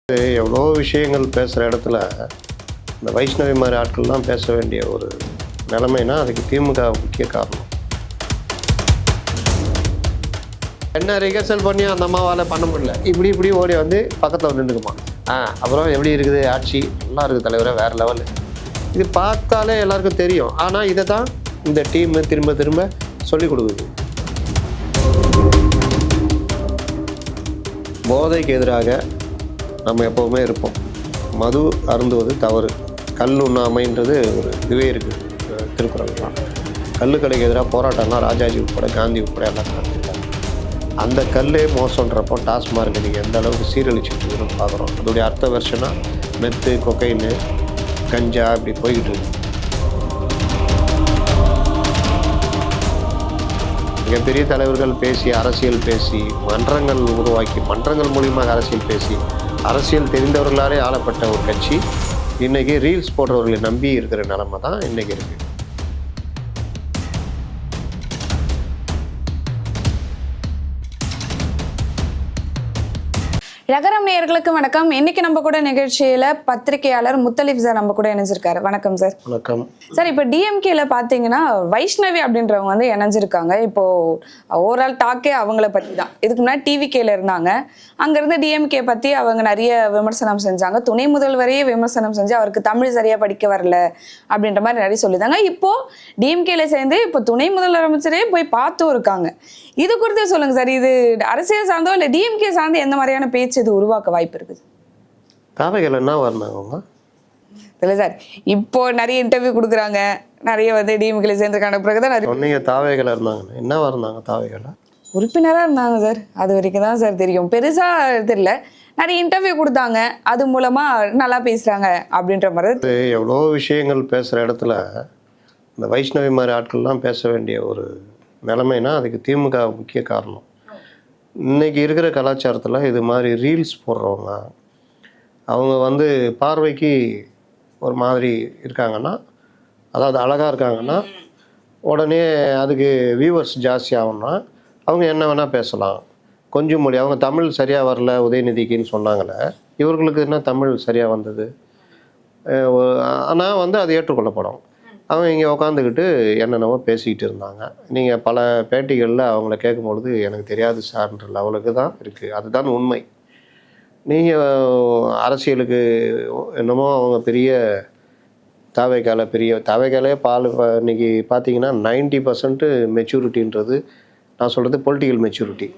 எவ்வளோ விஷயங்கள் பேசுகிற இடத்துல இந்த வைஷ்ணவி மாதிரி ஆட்கள்லாம் பேச வேண்டிய ஒரு நிலைமைனா அதுக்கு திமுக முக்கிய காரணம். என்ன ரிஹர்சல் பண்ணி அந்த அம்மாவால் பண்ண முடியல, இப்படி ஓடி வந்து பக்கத்தில் வந்து நின்றுக்குமா. அப்புறம் எப்படி இருக்குது ஆட்சி, நல்லா இருக்குது தலைவரை, வேறு லெவலு. இது பார்த்தாலே எல்லாருக்கும் தெரியும். ஆனால் இதை தான் இந்த டீமு திரும்ப சொல்லிக் கொடுக்குது. போதைக்கு எதிராக நம்ம எப்போவுமே இருப்போம். மது அருந்துவது தவறு, கல் உண்ணாமைன்றது ஒரு இதுவே இருக்குது திருக்குறள்லாம். கல்லுக்கடைக்கு எதிராக போராட்டம்லாம் ராஜாஜி உட்பட காந்தி உட்பட எல்லாம் நடத்திருக்காங்க. அந்த கல்லே மோசன்றப்போ டாஸ்மார்க் நீங்கள் எந்த அளவுக்கு சீரழிச்சுட்டு பார்க்குறோம். அதோடைய அர்த்த வெர்ஷனாக மெத்து, கொக்கைன்னு, கஞ்சா இப்படி போய்கிட்டு இருக்கு. மிகப்பெரிய தலைவர்கள் பேசி, அரசியல் பேசி, மன்றங்கள் உருவாக்கி, மன்றங்கள் மூலியமாக அரசியல் பேசி, அரசியல் தெரிந்தவர்களாலே ஆளப்பட்ட ஒரு கட்சி இன்றைக்கி ரீல்ஸ் போடுறவர்களை நம்பி இருக்கிற நிலைமை தான் இன்றைக்கி இருக்குது. ரகரம் நேயர்களுக்கு வணக்கம். இன்னைக்கு நம்ம கூட நிகழ்ச்சியில பத்திரிகையாளர் முத்தலிப் சார் நம்ம கூட இணைஞ்சிருக்காரு. வணக்கம் சார். வணக்கம் சார். இப்போ டிஎம்கேல பாத்தீங்கன்னா வைஷ்ணவி அப்படின்றவங்க வந்து இணைஞ்சிருக்காங்க. இப்போ ஓவரால் டாக்கே அவங்கள பத்தி தான். இதுக்கு முன்னாடி டிவிகேல இருந்தாங்க. அங்கிருந்து டிஎம்கே பத்தி அவங்க நிறைய விமர்சனம் செஞ்சாங்க. துணை முதல்வரையே விமர்சனம் செஞ்சு அவருக்கு தமிழ் சரியா படிக்க வரல அப்படின்ற மாதிரி நிறைய சொல்லியிருந்தாங்க. இப்போ டிஎம்கேல சேர்ந்து இப்போ துணை முதலமைச்சரே போய் பார்த்தும் இருக்காங்க. இது குறித்து சொல்லுங்க சார். இது அரசியல் சார்ந்தோ இல்லை டிஎம்கே சார்ந்து எந்த மாதிரியான பேச்சு இது உருவாக்க வாய்ப்பு இருக்குது? தாவைகள் என்ன வரனாங்க அவங்க இல்லை சார், இப்போ நிறைய இன்டர்வியூ கொடுக்குறாங்க, நிறைய வந்து டிஎம்கேல சேர்ந்துருக்கான பிறகுதான் நிறைய சொன்னீங்க. தாவைகள் இருந்தாங்க, என்ன வரனாங்க? தாவைகள் உறுப்பினராக இருந்தாங்க சார். அது வரைக்கும் தான் சார் தெரியும், பெருசா தெரியல. நிறைய இன்டர்வியூ கொடுத்தாங்க, அது மூலமா நல்லா பேசுறாங்க அப்படின்ற மாதிரி. எவ்வளோ விஷயங்கள் பேசுகிற இடத்துல இந்த வைஷ்ணவி மாதிரி ஆட்கள்லாம் பேச வேண்டிய ஒரு நிலைமைனா அதுக்கு திமுக முக்கிய காரணம். இன்றைக்கி இருக்கிற கலாச்சாரத்தில் இது மாதிரி ரீல்ஸ் போடுறவங்க அவங்க வந்து பார்வைக்கு ஒரு மாதிரி இருக்காங்கன்னா, அதாவது அழகாக இருக்காங்கன்னா, உடனே அதுக்கு வியூவர்ஸ் ஜாஸ்தி ஆகும்னா அவங்க என்ன வேணால் பேசலாம். கொஞ்சம் மொழி அவங்க தமிழ் சரியாக வரல உதயநிதிக்குன்னு சொன்னாங்களே, இவர்களுக்கு என்ன தமிழ் சரியாக வந்தது? ஆனால் வந்து அது ஏற்றுக்கொள்ளப்படும். அவங்க இங்கே உக்காந்துக்கிட்டு என்னென்னவோ பேசிக்கிட்டு இருந்தாங்க. நீங்கள் பல பேட்டிகளில் அவங்கள கேட்கும்பொழுது எனக்கு தெரியாது சார்ன்ற லெவலுக்கு தான் இருக்குது. அதுதான் உண்மை. நீங்கள் அரசியலுக்கு என்னமோ அவங்க பெரிய தாவைக்காலே இன்றைக்கி பார்த்தீங்கன்னா 90% மெச்சூரிட்டின்றது, நான் சொல்கிறது பொலிட்டிக்கல் மெச்சூரிட்டி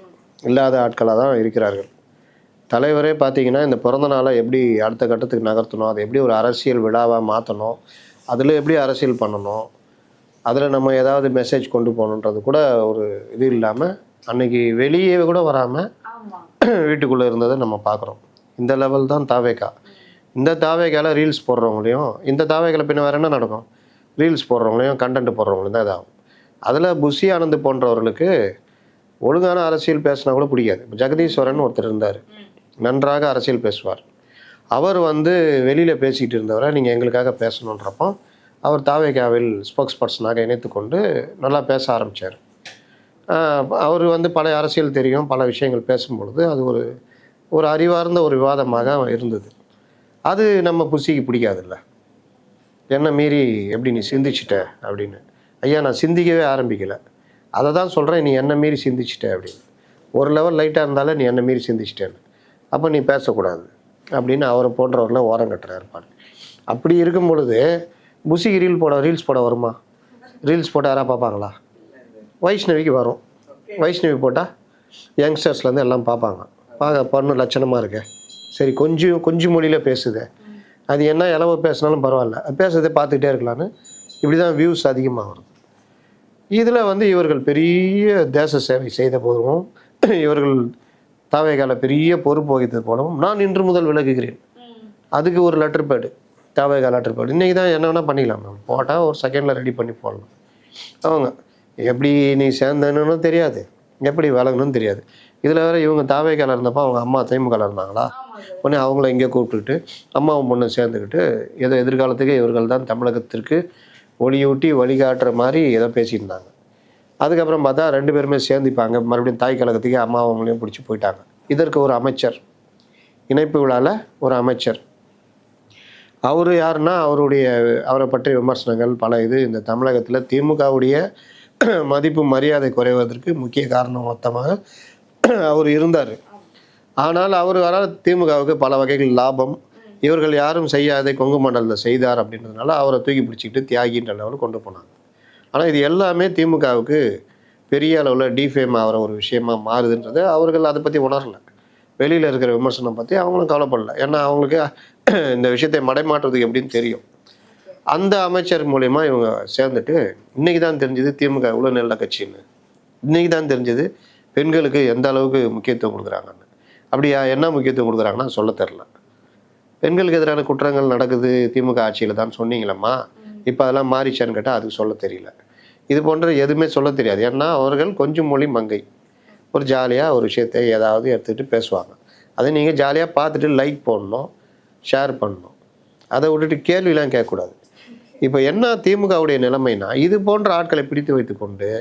இல்லாத ஆட்களாக தான் இருக்கிறார்கள். தலைவரே பார்த்தீங்கன்னா இந்த பிறந்த நாளை எப்படி அடுத்த கட்டத்துக்கு நகர்த்தணும், அதை எப்படி ஒரு அரசியல் விழாவாக மாற்றணும், அதில் எப்படி அரசியல் பண்ணணும், அதில் நம்ம ஏதாவது மெசேஜ் கொண்டு போகணுன்றது கூட ஒரு இது இல்லாமல் அன்றைக்கி வெளியே கூட வராமல் வீட்டுக்குள்ளே இருந்ததை நம்ம பார்க்குறோம். இந்த லெவல் தான் தாவேக்கா. இந்த தாவேக்கால ரீல்ஸ் போடுறவங்களையும், இந்த தாவேக்கால பின்ன வேறு என்ன நடக்கும்? ரீல்ஸ் போடுறவங்களையும் கண்டென்ட் போடுறவங்களையும் தான் இதாகும். அதில் புஷி ஆனந்த் போன்றவர்களுக்கு ஒழுங்கான அரசியல் பேசினா கூட பிடிக்காது. இப்போ ஜெகதீஸ்வரன் ஒருத்தர் இருந்தார், நன்றாக அரசியல் பேசுவார். அவர் வந்து வெளியில் பேசிகிட்டு இருந்தவரை நீங்கள் எங்களுக்காக பேசணுன்றப்போ அவர் தாவேக்காவில் ஸ்போக்ஸ் பர்சனாக இணைத்து கொண்டு நல்லா பேச ஆரம்பித்தார். அவர் வந்து பல அரசியல் தெரியும், பல விஷயங்கள் பேசும்பொழுது அது ஒரு அறிவார்ந்த ஒரு விவாதமாக இருந்தது. அது நம்ம புசிக்கு பிடிக்காதுல்ல. என்ன மீறி எப்படி நீ சிந்திச்சிட்ட அப்படின்னு. ஐயா, நான் சிந்திக்கவே ஆரம்பிக்கலை, அதை தான் சொல்கிறேன். நீ என்ன மீறி சிந்திச்சிட்ட அப்படின்னு. ஒரு லெவல் லைட்டாக இருந்தாலே நீ என்ன மீறி சிந்திச்சிட்டேன்னு, அப்போ நீ பேசக்கூடாது அப்படின்னு அவரை போன்றவர்களை ஓரம் கட்டுறாரு பாரு. அப்படி இருக்கும் பொழுது புசிக்கு ரீல்ஸ் போட வருமா? ரீல்ஸ் போட்டால் யாராக பார்ப்பாங்களா? வைஷ்ணவிக்கு வரும். வைஷ்ணவி போட்டால் யங்ஸ்டர்ஸ்லேருந்து எல்லாம் பார்ப்பாங்க. பொண்ணு லட்சணமாக இருக்கு, சரி கொஞ்சம் மொழியில் பேசுது, அது என்ன இளவு பேசினாலும் பரவாயில்ல, பேசுறதை பார்த்துக்கிட்டே இருக்கலான்னு இப்படி தான் வியூஸ் அதிகமாக வருது. இதில் வந்து இவர்கள் பெரிய தேச சேவை செய்த போதும், இவர்கள் தாவேக்கால பெரிய பொறுப்பு வகித்தது போலவும் நான் இன்று முதல் விலகுகிறேன், அதுக்கு ஒரு லெட்டர் பேடு, தாவேக்கா லெட்டர் பேடு. இன்றைக்கி தான் என்ன வேணால் பண்ணிக்கலாம், மேம் போட்டால் ஒரு செகண்டில் ரெடி பண்ணி போடலாம். அவங்க எப்படி நீ சேர்ந்தன்னு தெரியாது, எப்படி விலகணும்னு தெரியாது. இதில் வேறு இவங்க தாவேக்கால இருந்தப்போ அவங்க அம்மா திமுகவில் இருந்தாங்களா, உடனே அவங்கள இங்கே கூப்பிட்டுக்கிட்டு அம்மாவும் பொண்ணு சேர்ந்துக்கிட்டு ஏதோ எதிர்காலத்துக்கு இவர்கள் தான் தமிழகத்திற்கு ஒளியூட்டி வழிகாட்டுற மாதிரி ஏதோ பேசியிருந்தாங்க. அதுக்கப்புறம் பார்த்தா 2 பேருமே சேர்ந்துப்பாங்க, மறுபடியும் தாய் கழகத்துக்கு அம்மா அவங்களையும் பிடிச்சி போயிட்டாங்க. இதற்கு ஒரு அமைச்சர் இணைப்பு விழாவில் ஒரு அமைச்சர். அவர் யாருன்னா அவரை பற்றிய விமர்சனங்கள் பல இந்த தமிழகத்தில் திமுகவுடைய மதிப்பு மரியாதை குறைவதற்கு முக்கிய காரணம் மொத்தமாக அவர் இருந்தார். ஆனால் அவர் வர திமுகவுக்கு பல வகைகள் லாபம், இவர்கள் யாரும் செய்யாத கொங்கு மண்டலத்தில் செய்தார் அப்படின்றதுனால அவரை தூக்கி பிடிச்சிக்கிட்டு தியாகின்ற லெவலில் கொண்டு போனாங்க. ஆனால் இது எல்லாமே திமுகவுக்கு பெரிய அளவில் டிஃபேம் ஆகிற ஒரு விஷயமா மாறுதுன்றது அவர்கள் அதை பற்றி உணரலை. வெளியில் இருக்கிற விமர்சனம் பற்றி அவங்களும் கவலைப்படல. ஏன்னா அவங்களுக்கு இந்த விஷயத்தை மடைமாற்றுறதுக்கு எப்படின்னு தெரியும். அந்த அமைச்சர் மூலயமா இவங்க சேர்ந்துட்டு இன்றைக்கி தான் தெரிஞ்சது திமுக இவ்வளோ நல்ல கட்சின்னு. இன்றைக்கி தான் தெரிஞ்சது பெண்களுக்கு எந்த அளவுக்கு முக்கியத்துவம் கொடுக்குறாங்கன்னு. அப்படியா என்ன முக்கியத்துவம் கொடுக்குறாங்கன்னா சொல்ல தெரில. பெண்களுக்கு எதிரான குற்றங்கள் நடக்குது திமுக ஆட்சியில் தான் சொன்னீங்களம்மா, இப்போ அதெல்லாம் மாறிச்சான்னு கேட்டால் அதுக்கு சொல்ல தெரியல. இது போன்ற எதுவுமே சொல்ல தெரியாது. ஏன்னா அவர்கள் கொஞ்சம் மொழி மங்கை. ஒரு ஜாலியாக ஒரு விஷயத்தை ஏதாவது எடுத்துகிட்டு பேசுவாங்க. அதை நீங்கள் ஜாலியாக பார்த்துட்டு லைக் போடணும், ஷேர் பண்ணணும். அதை விட்டுட்டு கேள்விலாம் கேட்கக்கூடாது. இப்போ என்ன திமுகவுடைய நிலைமைனா இது போன்ற ஆட்களை பிடித்து வைத்து கொண்டு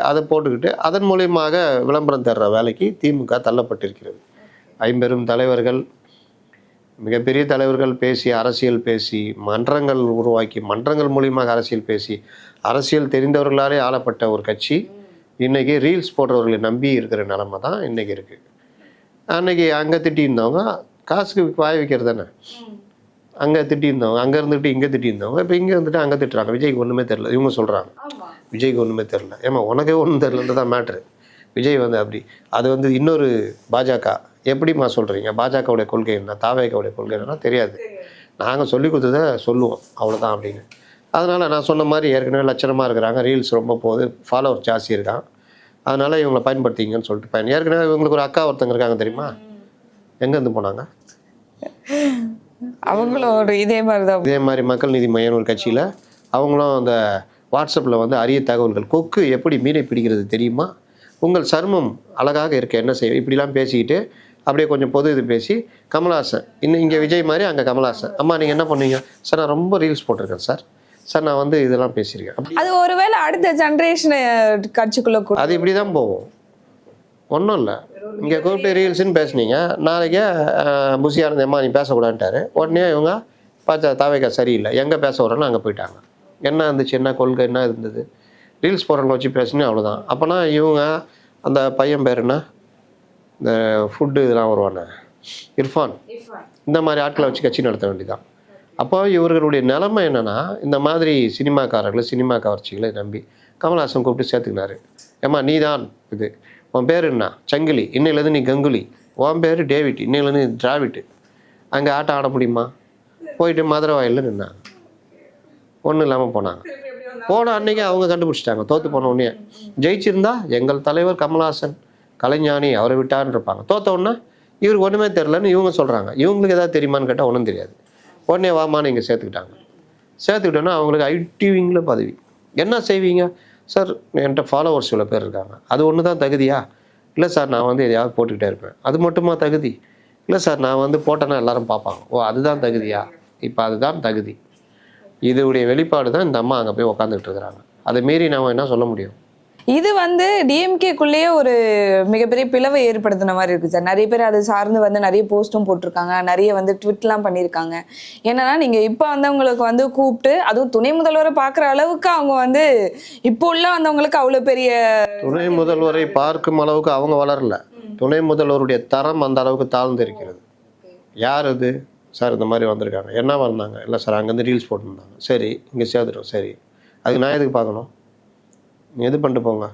அதை போட்டுக்கிட்டு அதன் மூலியமாக விளம்பரம் தர்ற வேலைக்கு திமுக தள்ளப்பட்டிருக்கிறது. ஐம்பெரும் தலைவர்கள், மிகப்பெரிய தலைவர்கள் பேசி அரசியல் பேசி மன்றங்கள் உருவாக்கி மன்றங்கள் மூலியமாக அரசியல் பேசி அரசியல் தெரிந்தவர்களாலே ஆளப்பட்ட ஒரு கட்சி இன்றைக்கி ரீல்ஸ் போடுறவர்களை நம்பி இருக்கிற நிலமை தான் இன்றைக்கி இருக்குது. அன்றைக்கி அங்கே திட்டியிருந்தவங்க காசுக்கு வாய் வைக்கிறது தானே. அங்கே திட்டியிருந்தவங்க அங்கே இருந்துட்டு இங்கே திட்டியிருந்தவங்க இப்போ இங்கே வந்துட்டு அங்கே திட்டுறாங்க. விஜய்க்கு ஒன்றுமே தெரில இவங்க சொல்கிறாங்க. விஜய்க்கு ஒன்றுமே தெரில. ஏமா உனக்கே ஒன்றும் தெரிலன்றதான் மேட்ரு. விஜய் அப்படி அது இன்னொரு பாஜக எப்படிம்மா சொல்கிறீங்க? பாஜகவுடைய கொள்கை என்ன, தாவேகாவுடைய கொள்கை என்னன்னா தெரியாது. நாங்கள் சொல்லி கொடுத்ததை சொல்லுவோம் அவ்வளோதான் அப்படின்னு. அதனால் நான் சொன்ன மாதிரி ஏற்கனவே லட்சணமாக இருக்கிறாங்க, ரீல்ஸ் ரொம்ப போகுது, ஃபாலோவர் ஜாஸ்தி இருக்கான், அதனால் இவங்களை பயன்படுத்திங்கன்னு சொல்லிட்டு ஏற்கனவே இவங்களுக்கு ஒரு அக்கா ஒருத்தங்க இருக்காங்க தெரியுமா? எங்கேருந்து போனாங்க? அவங்களும் ஒரு இதே மாதிரி மக்கள் நீதி மையம் ஒரு கட்சியில் அவங்களும் அந்த வாட்ஸ்அப்பில் அரிய தகவல்கள், கொக்கு எப்படி மீனை பிடிக்கிறது தெரியுமா, உங்கள் சருமம் அழகாக இருக்க என்ன செய்ய, இப்படிலாம் பேசிக்கிட்டு அப்படியே கொஞ்சம் பொது இது பேசி கமல்ஹாசன் இங்கே விஜய் மாதிரி அங்கே கமல்ஹாசன், அம்மா நீங்கள் என்ன பண்ணுவீங்க சார்? நான் ரொம்ப ரீல்ஸ் போட்டிருக்கேன் சார், நான் இதெல்லாம் பேசியிருக்கேன். அது ஒருவேளை அடுத்த ஜென்ரேஷன் கட்சிக்குள்ள அது இப்படி தான் போகும். ஒன்றும் இல்லை, இங்கே கூப்பிட்டு ரீல்ஸ்ன்னு பேசுனீங்க, நாளைக்கே புசியானந்த அம்மா நீ பேசக்கூடாதுட்டாரு, உடனே இவங்க பார்த்தா தாவேக்கா சரியில்லை, எங்கே பேச வரோன்னு அங்கே போயிட்டாங்க. என்ன இருந்துச்சு, என்ன கொள்கை என்ன இருந்தது, ரீல்ஸ் போடுறவங்க வச்சு பேசுனே அவ்வளோதான். அப்போனா இவங்க அந்த பையன் பேர் என்ன, இந்த ஃபுட்டு இதெல்லாம் வருவானே இர்ஃபான், இந்த மாதிரி ஆட்களை வச்சு கட்சி நடத்த வேண்டியதான். அப்போ இவர்களுடைய நிலைமை என்னென்னா இந்த மாதிரி சினிமாக்காரர்களை சினிமா கவர்ச்சிகளை நம்பி கமல்ஹாசன் கூப்பிட்டு சேர்த்துக்கினாரு. ஏம்மா நீ தான் இது, உன் பேர் என்ன சங்கிலி, இன்னையிலேருந்து நீ கங்குலி, உன் பேர் டேவிட், இன்னையிலேருந்து நீ டிராவிட்டு, அங்கே ஆட்டம் ஆட முடியுமா? போயிட்டு மதுரை வாயிலில் நின்னாங்க, ஒன்றும் இல்லாமல் போனாங்க. போன அன்னைக்கு அவங்க கண்டுபிடிச்சிட்டாங்க, தோற்று போன உடனே. ஜெயிச்சிருந்தா எங்கள் தலைவர் கமல்ஹாசன் கலைஞானி அவரை விட்டான்னு இருப்பாங்க. தோற்ற உடனே இவருக்கு ஒன்றுமே தெரிலன்னு இவங்க சொல்கிறாங்க. இவங்களுக்கு எதாவது தெரியுமான்னு கேட்டால் ஒன்றும் தெரியாது. உடனே வாமான்னு இங்கே சேர்த்துக்கிட்டாங்க. சேர்த்துக்கிட்டோன்னா அவங்களுக்கு ஐடிவிங்கில் பதவி. என்ன செய்வீங்க சார்? என்கிட்ட ஃபாலோவர்ஸ் இவ்வளோ பேர் இருக்காங்க, அது ஒன்று தான் தகுதியா? இல்லை சார் நான் எதையாவது போட்டுக்கிட்டே இருப்பேன், அது மட்டுமா தகுதி? இல்லை சார் நான் போட்டேன்னா எல்லாரும் பார்ப்பாங்க, ஓ அதுதான் தகுதியா? இப்போ அதுதான் தகுதி. இதோடைய வெளிப்பாடு தான் இந்த அம்மா அங்கே போய் உக்காந்துட்டு இருக்கிறாங்க. அதை மீறி நாம் என்ன சொல்ல முடியும்? இது டிஎம்கேக்குள்ளேயே ஒரு மிகப்பெரிய பிளவை ஏற்படுத்தின மாதிரி இருக்கு சார். நிறைய பேர் அதை சார்ந்து நிறைய போஸ்ட்டும் போட்டிருக்காங்க, நிறைய ட்விட்லாம் பண்ணியிருக்காங்க. என்னன்னா நீங்க இப்போ வந்தவங்களுக்கு கூப்பிட்டு அதுவும் துணை முதல்வரை பார்க்குற அளவுக்கு அவங்க இப்போ உள்ள வந்தவங்களுக்கு அவ்வளோ பெரிய துணை முதல்வரை பார்க்கும் அளவுக்கு அவங்க வளரல. துணை முதல்வருடைய தரம் அந்த அளவுக்கு தாழ்ந்து இருக்கிறது. யார் அது சார்? இந்த மாதிரி வந்திருக்காங்க, என்ன வந்தாங்க? இல்லை சார் அங்கேருந்து ரீல்ஸ் போட்டுருந்தாங்க, சரி இங்கே சேர்த்துட்டோம், சரி அதுக்கு நான் எதுக்கு பார்க்கணும்? எது பண்ணிட்டு போங்க,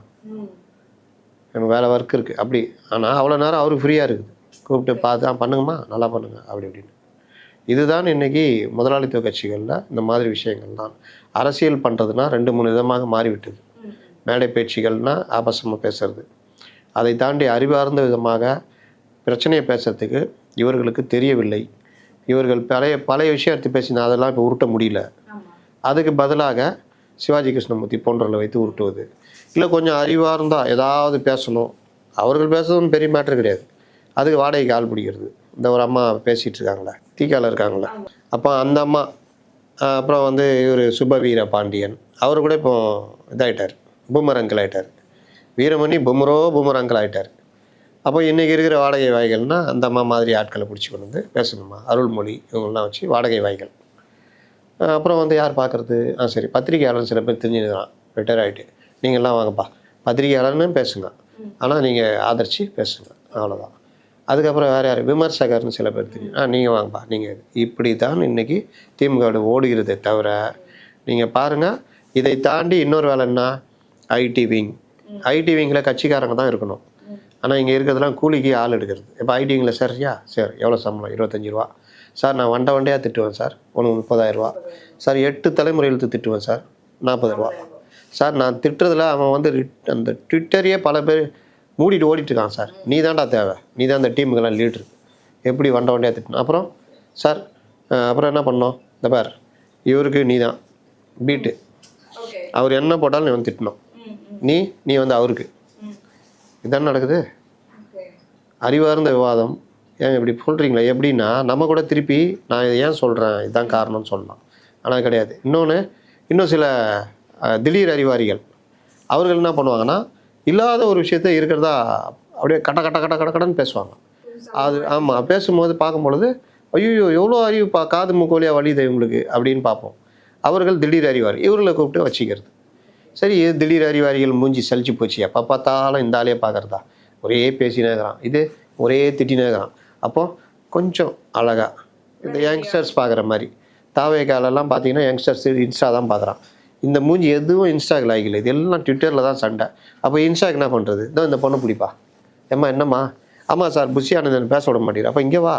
எனக்கு வேலை ஒர்க் இருக்குது அப்படி. ஆனால் அவ்வளோ நேரம் அவருக்கு ஃப்ரீயாக இருக்குது, கூப்பிட்டு பார்த்து பண்ணுங்கம்மா நல்லா பண்ணுங்க அப்படி அப்படின்னு. இதுதான் இன்றைக்கி முதலாளித்துவ கட்சிகளில் இந்த மாதிரி விஷயங்கள் தான். அரசியல் பண்ணுறதுனா 2-3 விதமாக மாறிவிட்டது. மேடை பேச்சுகள்னால் ஆபாசமாக பேசுறது, அதை தாண்டி அறிவார்ந்த விதமாக பிரச்சனையை பேசுறதுக்கு இவர்களுக்கு தெரியவில்லை. இவர்கள் பழைய விஷயத்தை பேசினா அதெல்லாம் இப்போ உருட்ட முடியல. அதுக்கு பதிலாக சிவாஜி கிருஷ்ணமூர்த்தி போன்றவர்களை வைத்து உருட்டுவது. இல்லை கொஞ்சம் அறிவார்ந்தா ஏதாவது பேசணும், அவர்கள் பேசுறதுன்னு பெரிய மேட்ரு கிடையாது, அதுக்கு வாடகைக்கு ஆள் பிடிக்கிறது. இந்த ஒரு அம்மா பேசிகிட்டு இருக்காங்களே, தீக்கால இருக்காங்களே, அப்போ அந்த அம்மா, அப்புறம் இவர் சுபவீர பாண்டியன், அவர் கூட இப்போ இதாகிட்டார், பூமர் அங்கிள் ஆகிட்டார். வீரமணி பூமரோ பூமர் அங்கிள் ஆகிட்டார். அப்போ இன்றைக்கி இருக்கிற வாடகை வாய்கள்னால் அந்த அம்மா மாதிரி ஆட்களை பிடிச்சி கொண்டு வந்து பேசணுமா, அருள்மொழி இவங்கெல்லாம் வச்சு வாடகை வாய்கள். அப்புறம் வந்து யார் பார்க்குறது? சரி, பத்திரிகையாளர் சில பேர் தெரிஞ்சுக்கிறான், ரிட்டையர் ஆகிட்டு. நீங்கள்லாம் வாங்கப்பா, பத்திரிகையாளர்னு பேசுங்க, ஆனால் நீங்கள் ஆதரித்து பேசுங்க, அவ்வளோதான். அதுக்கப்புறம் வேறு யார்? விமர்சகர்னு சில பேர் தெரியும். நீங்கள் வாங்கப்பா, நீங்கள். இப்படி தான் இன்றைக்கி திமுக ஓடுகிறதே தவிர, நீங்கள் பாருங்கள், இதை தாண்டி இன்னொரு வேலை என்ன? IT wing. ஐடி விங்கில் கட்சிக்காரங்க தான் இருக்கணும். ஆனால் இங்கே இருக்கிறதுலாம் கூலிக்கு ஆள் எடுக்கிறது. இப்போ ஐடி விங்கில் சரியா? சரி, எவ்வளோ சம்பளம்? 25 ரூபா. சார் நான் வண்டையாக திட்டுவேன் சார், உனக்கு 30,000 ரூபா. சார் 8 தலைமுறை இழுத்து திட்டுவேன் சார், 40 ரூபா. சார் நான் திட்டுறதுல அவன் வந்து அந்த ட்விட்டரையே பல பேர் மூடிட்டு ஓடிட்டுருக்கான். சார் நீ தான்டா தேவை, நீ தான் அந்த டீமுக்கெல்லாம் லீட்ரு, எப்படி வண்டையாக திட்டணும். அப்புறம் சார் அப்புறம் என்ன பண்ணோம்? இந்த பார், இவருக்கு நீ தான் பீட்டு, அவர் என்ன போட்டாலும் நீ வந்து திட்டணும், நீ வந்து அவருக்கு. இதானே நடக்குது. அறிவார்ந்த விவாதம். ஏன் இப்படி சொல்கிறீங்களா? எப்படின்னா நம்ம கூட திருப்பி நான் இதை ஏன் சொல்கிறேன், இதுதான் காரணம்னு சொல்லலாம். ஆனால் கிடையாது. இன்னும் சில திடீர் அறிவாரிகள் அவர்கள் என்ன பண்ணுவாங்கன்னா, இல்லாத ஒரு விஷயத்த இருக்கிறதா அப்படியே கடன்னு பேசுவாங்க. அது ஆமாம், பேசும்போது பார்க்கும்பொழுது ஐயோ எவ்வளோ அறிவுப்பா, காது மூக்கு வழியாக வலியுது இவங்களுக்கு அப்படின்னு பார்ப்போம். அவர்கள் திடீர் அறிவாரி, இவர்களை கூப்பிட்டு வச்சுக்கிறது. சரி, இது திடீர் அறிவாரிகள் மூஞ்சி சலிச்சு போச்சு, எப்போ பார்த்தாலும் இந்த ஆளையே பார்க்குறதா, ஒரே பேசினே இருக்கிறான், இது ஒரே திட்டினே இருக்கிறான். அப்போது கொஞ்சம் அழகாக இந்த யங்ஸ்டர்ஸ் பார்க்குற மாதிரி, தாவேக்காலெல்லாம் பார்த்தீங்கன்னா யங்ஸ்டர்ஸ் இன்ஸ்டா தான் பார்க்குறான். இந்த மூஞ்சி எதுவும் இன்ஸ்டாக்கு லாய்க்கல, இது எல்லாம் ட்விட்டரில் தான் சண்டை. அப்போ இன்ஸ்டாக்கு என்ன பண்ணுறது? இதோ இந்த பொண்ணு பிடிப்பா, ஏம்மா என்னம்மா, ஆமாம் சார் புஷியானந்தன் பேச விட மாட்டேங்கிறேன். அப்போ இங்கே வா,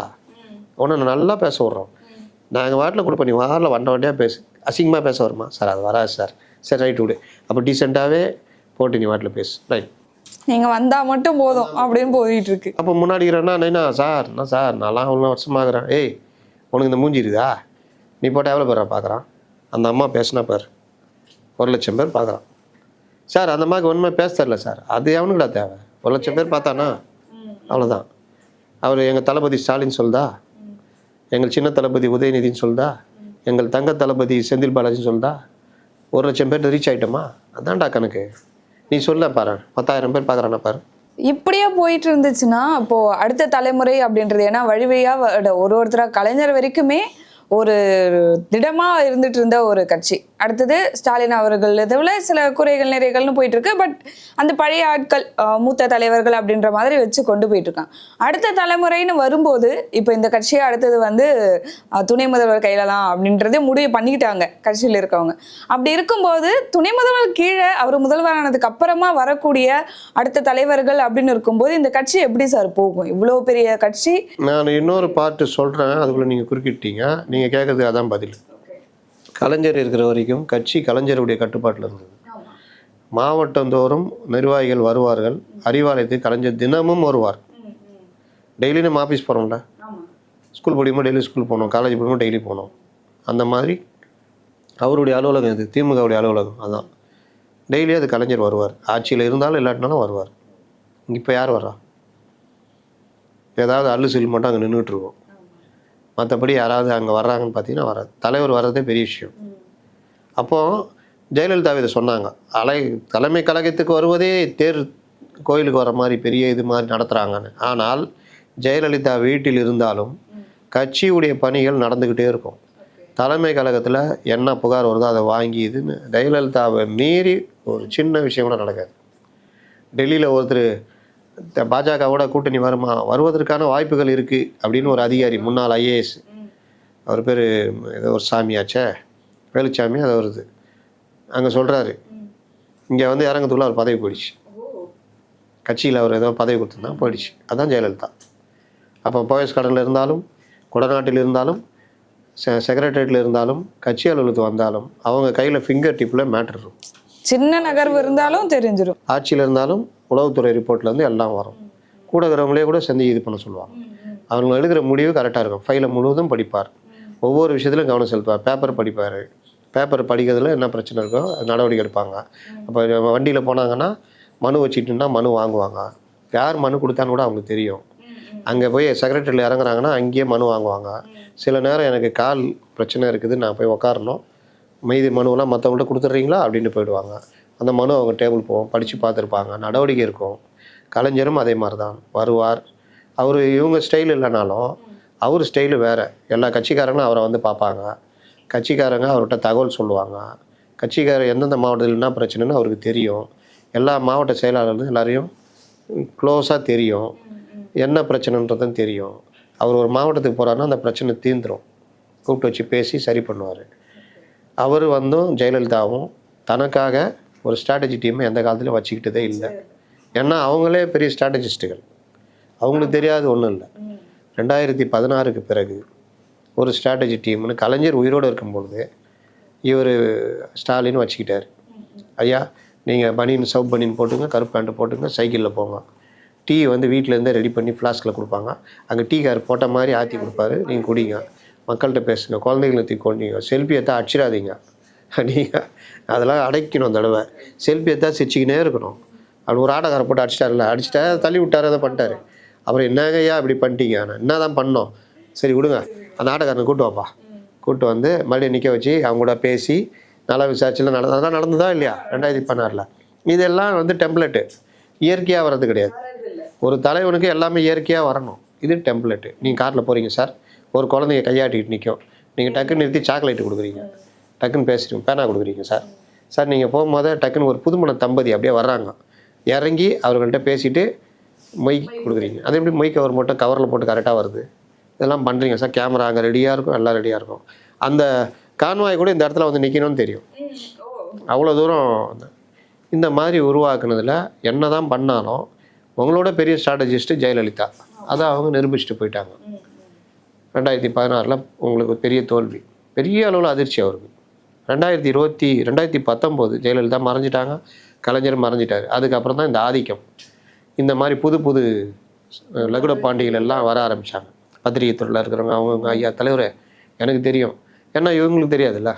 உன்னை நல்லா பேச விட்றோம், நாங்கள் வாட்டில் கூட பண்ணி வாரில் வண்டியாக பேசு. அசிங்கமாக பேச வருமா சார்? அது வராது சார். சரி ரைட் விடு, அப்போ டீசெண்டாகவே போட்டு நீ வாட்டில் பேசு, ரைட், நீங்கள் வந்தால் மட்டும் போதும் அப்படின்னு போயிட்டு இருக்கு. அப்போ முன்னாடிக்கிறேன்னா என்ன சார், என்ன சார் நான்லாம் அவ்வளோ வருஷமாகறேன், ஏய் உனக்கு இந்த மூஞ்சி இருக்குதா, நீ போட்டால் எவ்வளோ பேர் பார்க்குறான்? அந்த அம்மா பேசினா பார் 1,00,000 பேர் பார்க்குறான். சார் அந்த அம்மாவுக்கு ஒன்றுமே பேச தரல சார், அது எவனுக்குடா தேவை? 1,00,000 பேர் பார்த்தானா அவ்வளோதான். அவர் எங்கள் தளபதி ஸ்டாலின் சொல்தா, எங்கள் சின்ன தளபதி உதயநிதின்னு சொல்தா, எங்கள் தங்க தளபதி செந்தில் பாலாஜின்னு சொல்தா, 1,00,000 பேர் ரீச் ஆகிட்டோமா? அதான்டா கணக்கு. நீ சொல்ல பாரு, 10,000 பேர் பார்க்குறானா பாரு. இப்படியே போயிட்டு இருந்துச்சுன்னா அப்போ அடுத்த தலைமுறை அப்படின்றது, ஏன்னா வழிவழியா ஒருத்தரா கலைஞர் வரைக்குமே ஒரு திடமா இருந்துட்டு இருந்த ஒரு கட்சி. அடுத்தது ஸ்டாலின் அவர்கள் இதுல சில குறைகள் நிறைகள்னு போயிட்டு இருக்கு. பட் அந்த பழைய ஆட்கள் மூத்த தலைவர்கள் அப்படின்ற மாதிரி வச்சு கொண்டு போயிட்டு இருக்காங்க. அடுத்த தலைமுறைன்னு வரும்போது இப்போ இந்த கட்சியை அடுத்தது வந்து துணை முதல்வர் கையில தான் அப்படின்றதே முடிவு பண்ணிக்கிட்டாங்க கட்சியில் இருக்கவங்க. அப்படி இருக்கும்போது துணை முதல்வர் கீழே அவர் முதல்வரானதுக்கு அப்புறமா வரக்கூடிய அடுத்த தலைவர்கள் அப்படின்னு இருக்கும்போது இந்த கட்சி எப்படி சார் போகும்? இவ்வளோ பெரிய கட்சி. நான் இன்னொரு பார்ட்டு சொல்றேன், அதுக்குள்ள நீங்க குறுக்கிட்டீங்க. நீங்க கேட்கறதுக்கு அதான் பதில். கலைஞர் இருக்கிற வரைக்கும் கட்சி கலைஞருடைய கட்டுப்பாட்டில் இருந்தது. மாவட்டந்தோறும் நிர்வாகிகள் வருவார்கள். அறிவாலயத்துக்கு கலைஞர் தினமும் வருவார். டெய்லி நம்ம ஆஃபீஸ் போகிறோம்ல, ஸ்கூல் படிக்கும்போது டெய்லி ஸ்கூல் போகணும், காலேஜ் படிக்கும்போது டெய்லி போகணும். அந்த மாதிரி அவருடைய அலுவலகம் இது, திமுகவுடைய அலுவலகம். அதான் டெய்லி அது கலைஞர் வருவார். ஆட்சியில் இருந்தாலும் இல்லாட்டினாலும் வருவார். இப்போ யார் வர்றா? ஏதாவது அல்லு சில் மட்டும் அங்கே நின்றுட்டுருக்கோம். மற்றபடி யாராவது அங்கே வர்றாங்கன்னு பார்த்தீங்கன்னா வராது. தலைவர் வர்றதே பெரிய விஷயம். அப்போது ஜெயலலிதா இதை சொன்னாங்க, தலைமை கழகத்துக்கு வருவதே தேர் கோயிலுக்கு வர மாதிரி பெரிய இது மாதிரி நடத்துகிறாங்கன்னு. ஆனால் ஜெயலலிதா வீட்டில் இருந்தாலும் கட்சியுடைய பணிகள் நடந்துக்கிட்டே இருக்கும். தலைமை கழகத்தில் என்ன புகார் வருதோ அதை வாங்கி இதுன்னு ஜெயலலிதாவை மீறி ஒரு சின்ன விஷயம் கூட நடக்காது. டெல்லியில் ஒருத்தர் பாஜகவோட கூட்டணி வருவதற்கான வாய்ப்புகள் இருக்குது அப்படின்னு ஒரு அதிகாரி, முன்னாள் ஐஏஎஸ், அவர் பேர் ஏதோ ஒரு சாமியாச்சே, வேலுச்சாமி, அது வருது, அங்கே சொல்கிறாரு, இங்கே வந்து இறங்கத்துக்குள்ள அவர் பதவி போயிடுச்சு. கட்சியில் அவர் ஏதோ பதவி கொடுத்துருந்தா போயிடுச்சு. அதுதான் ஜெயலலிதா. அப்போ போயஸ் கடனில் இருந்தாலும், குடநாட்டில் இருந்தாலும், செக்ரட்டரியேட்டில் இருந்தாலும், கட்சி அலுவலகத்துக்கு வந்தாலும் அவங்க கையில் ஃபிங்கர் டிப்பில் மேட்டர் இருக்கும். சின்ன நகர்வு இருந்தாலும் தெரிஞ்சிடும். ஆட்சியில் இருந்தாலும் உளவுத்துறை ரிப்போர்ட்லேருந்து எல்லாம் வரும். கூட இருக்கிறவங்களே கூட செஞ்சு இது பண்ண சொல்லுவாங்க. அவங்க எடுக்கிற முடிவு கரெக்டாக இருக்கும். ஃபைலை முழுவதும் படிப்பார். ஒவ்வொரு விஷயத்துலையும் கவனம் செலுத்துவார். பேப்பர் படிப்பார். பேப்பர் படிக்கிறதுல என்ன பிரச்சனை இருக்கோ நடவடிக்கை எடுப்பாங்க. அப்போ வண்டியில் போனாங்கன்னா மனு வச்சுட்டுன்னா மனு வாங்குவாங்க. யார் மனு கொடுத்தான்னு கூட அவங்களுக்கு தெரியும். அங்கே போய் செக்ரட்டரியில் இறங்குறாங்கன்னா அங்கேயே மனு வாங்குவாங்க. சில நேரம் எனக்கு கால் பிரச்சனை இருக்குது, நான் போய் உக்காரணும், மீதி மனுவெல்லாம் மற்றவங்கள்ட்ட கொடுத்துட்றீங்களா அப்படின்னு போயிடுவாங்க. அந்த மனு அவங்க டேபிள் போவோம், படித்து பார்த்துருப்பாங்க, நடவடிக்கை இருக்கும். கலைஞரும் அதே மாதிரி தான் வருவார். அவர் இவங்க ஸ்டைல் இல்லைனாலும் அவர் ஸ்டைலு வேறு. எல்லா கட்சிக்காரங்களும் அவரை வந்து பார்ப்பாங்க. கட்சிக்காரங்க அவர்கிட்ட தகவல் சொல்லுவாங்க. கட்சிக்காரர் எந்தெந்த மாவட்டத்தில் என்ன பிரச்சனைன்னு அவருக்கு தெரியும். எல்லா மாவட்ட செயலாளர்களும் எல்லாரையும் க்ளோஸாக தெரியும். என்ன பிரச்சனைன்றதும் தெரியும். அவர் ஒரு மாவட்டத்துக்கு போகிறாருன்னா அந்த பிரச்சனை தீர்ந்துடும். கூப்பிட்டு வச்சு பேசி சரி பண்ணுவார். அவர் வந்தும் ஜெயலலிதாவும் தனக்காக ஒரு ஸ்ட்ராட்டஜி டீமை எந்த காலத்துலையும் வச்சுக்கிட்டதே இல்லை. ஏன்னா அவங்களே பெரிய ஸ்ட்ராட்டஜிஸ்ட்டுகள். அவங்களுக்கு தெரியாது ஒன்றும் இல்லை. 2016க்கு பிறகு ஒரு ஸ்ட்ராட்டஜி டீம்னு கலைஞர் உயிரோடு இருக்கும்பொழுது இவர் ஸ்டாலின் வச்சுக்கிட்டார். ஐயா நீங்கள் பனியன் சவுப் பனியன் போட்டுங்க, கருப்பு பேண்ட்டு போட்டுங்க, சைக்கிளில் போங்க. டீ வந்து வீட்டிலேருந்தே ரெடி பண்ணி ஃப்ளாஸ்கில் கொடுப்பாங்க. அங்கே டீ கார் போட்ட மாதிரி ஆற்றி கொடுப்பாரு. நீங்கள் குடிங்க, மக்கள்கிட்ட பேசுங்க, குழந்தைகளை தூக்கி கொண்டீங்க, செல்ஃபி எடுத்தா அடிச்சிடாதீங்க. நீங்கள் அதெல்லாம் அடைக்கணும். தடவை செல்ஃபி எடுத்தா சிரிச்சிக்கினே இருக்கணும். அப்படி ஒரு ஆட்டக்காரை போட்டு அடிச்சிட்டாருல, அடிச்சிட்டா தள்ளி விட்டார், அதை பண்ணிட்டாரு. அப்புறம் என்னங்க ஐயா இப்படி பண்ணிட்டீங்க? நான் என்ன தான் பண்ணோம்? சரி விடுங்க, அந்த ஆட்டக்காரனை கூட்டு வாப்பா. கூப்பிட்டு வந்து மறுபடியும் நிற்க வச்சு அவங்க கூட பேசி நல்லா விசாரிச்சுலாம் அதெல்லாம் நடந்ததா இல்லையா 2016? இதெல்லாம் வந்து டெம்ப்ளேட்டு. இயற்கையாக வர்றது கிடையாது. ஒரு தலைவனுக்கு எல்லாமே இயற்கையாக வரணும். இது டெம்ப்ளேட்டு. நீங்கள் காரில் போகிறீங்க சார், ஒரு குழந்தைங்க கையாட்டிக்கிட்டு நிற்கும். நீங்கள் டக்குன்னு நிறுத்தி சாக்லேட்டு கொடுக்குறீங்க, டக்குன்னு பேசுகிறீங்க, பேனா கொடுக்குறீங்க சார். சார் நீங்கள் போகும்போது டக்குன்னு ஒரு புதுமண தம்பதி அப்படியே வர்றாங்க, இறங்கி அவர்கள்ட்ட பேசிவிட்டு மொய் கொடுக்குறீங்க. அது எப்படி மொய் கவர் மட்டும் கவரில் போட்டு கரெக்டாக வருது? இதெல்லாம் பண்ணுறீங்க சார். கேமரா அங்கே ரெடியாக இருக்கும், எல்லாம் ரெடியாக இருக்கும். அந்த கான்வாய் கூட இந்த இடத்துல வந்து நிற்கணும்னு தெரியும். அவ்வளோ தூரம் இந்த மாதிரி உருவாக்குனதில் என்ன தான் பண்ணாலும் உங்களோட பெரிய ஸ்ட்ராட்டஜிஸ்ட்டு ஜெயலலிதா. அதை அவங்க நிரூபிச்சுட்டு போயிட்டாங்க. 2016 உங்களுக்கு பெரிய தோல்வி, பெரிய அளவில் அதிர்ச்சி அவருக்கு. 2019 ஜெயலலிதா மறைஞ்சிட்டாங்க, கலைஞர் மறைஞ்சிட்டார். அதுக்கப்புறம் தான் இந்த ஆதிக்கம், இந்த மாதிரி புது புது லகுட பாண்டிகள் எல்லாம் வர ஆரம்பித்தாங்க. பத்திரிகை துறையில் இருக்கிறவங்க அவங்க ஐயா தலைவரே எனக்கு தெரியும், ஏன்னா இவங்களுக்கு தெரியாதுல்ல.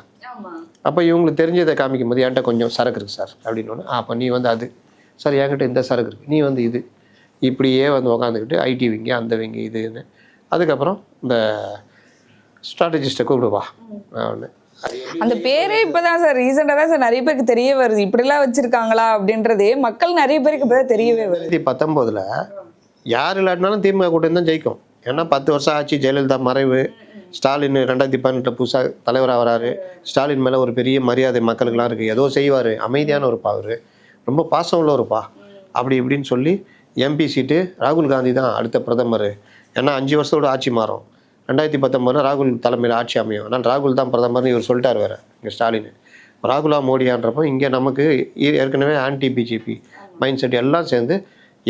அப்போ இவங்களுக்கு தெரிஞ்சதை காமிக்கும் போது என்கிட்ட கொஞ்சம் சரக்கு இருக்குது சார் அப்படின்னு. அப்போ நீ வந்து அது சார், என்கிட்ட இந்த சரக்கு இருக்குது, நீ வந்து இது, இப்படியே வந்து உக்காந்துக்கிட்டு ஐடி விங்க அந்த விங்க இதுன்னு. அதுக்கப்புறம் இந்த ஸ்ட்ராட்டஜிஸ்ட்டை கூப்பிடுவா அவனு. அந்த பேரே இப்பதான் சார் ரீசெண்டாக தான் சார் நிறைய பேருக்கு தெரிய வருது, இப்படிலாம் வச்சிருக்காங்களா அப்படின்றதே மக்கள் நிறைய பேருக்கு இப்பதான் தெரியவே வருது. 2019 யார் இல்லாட்டினாலும் திமுக கூட்டம் தான் ஜெயிக்கும். ஏன்னா 10 வருஷம் ஆச்சு. ஜெயலலிதா மறைவு, ஸ்டாலின் 2018 புதுசாக தலைவராக வராரு. ஸ்டாலின் மேலே ஒரு பெரிய மரியாதை மக்களுக்கெல்லாம் இருக்குது. ஏதோ செய்வார், அமைதியான ஒரு அவர், ரொம்ப பாசம் உள்ள ஒருப்பா அப்படி இப்படின்னு சொல்லி எம்பி சீட்டு ராகுல் காந்தி தான் அடுத்த பிரதமர். ஏன்னா 5 வருஷத்தோட ஆட்சி மாறும். 2019 ராகுல் தலைமையில் ஆட்சி அமையும். ஆனால் ராகுல் தான் பிரதமர்னு இவர் சொல்லிட்டார் வேறு இங்கே ஸ்டாலின். ராகுலா மோடியான்றப்போ இங்கே நமக்கு ஏற்கனவே ஆன்டி பிஜேபி மைண்ட் செட் எல்லாம் சேர்ந்து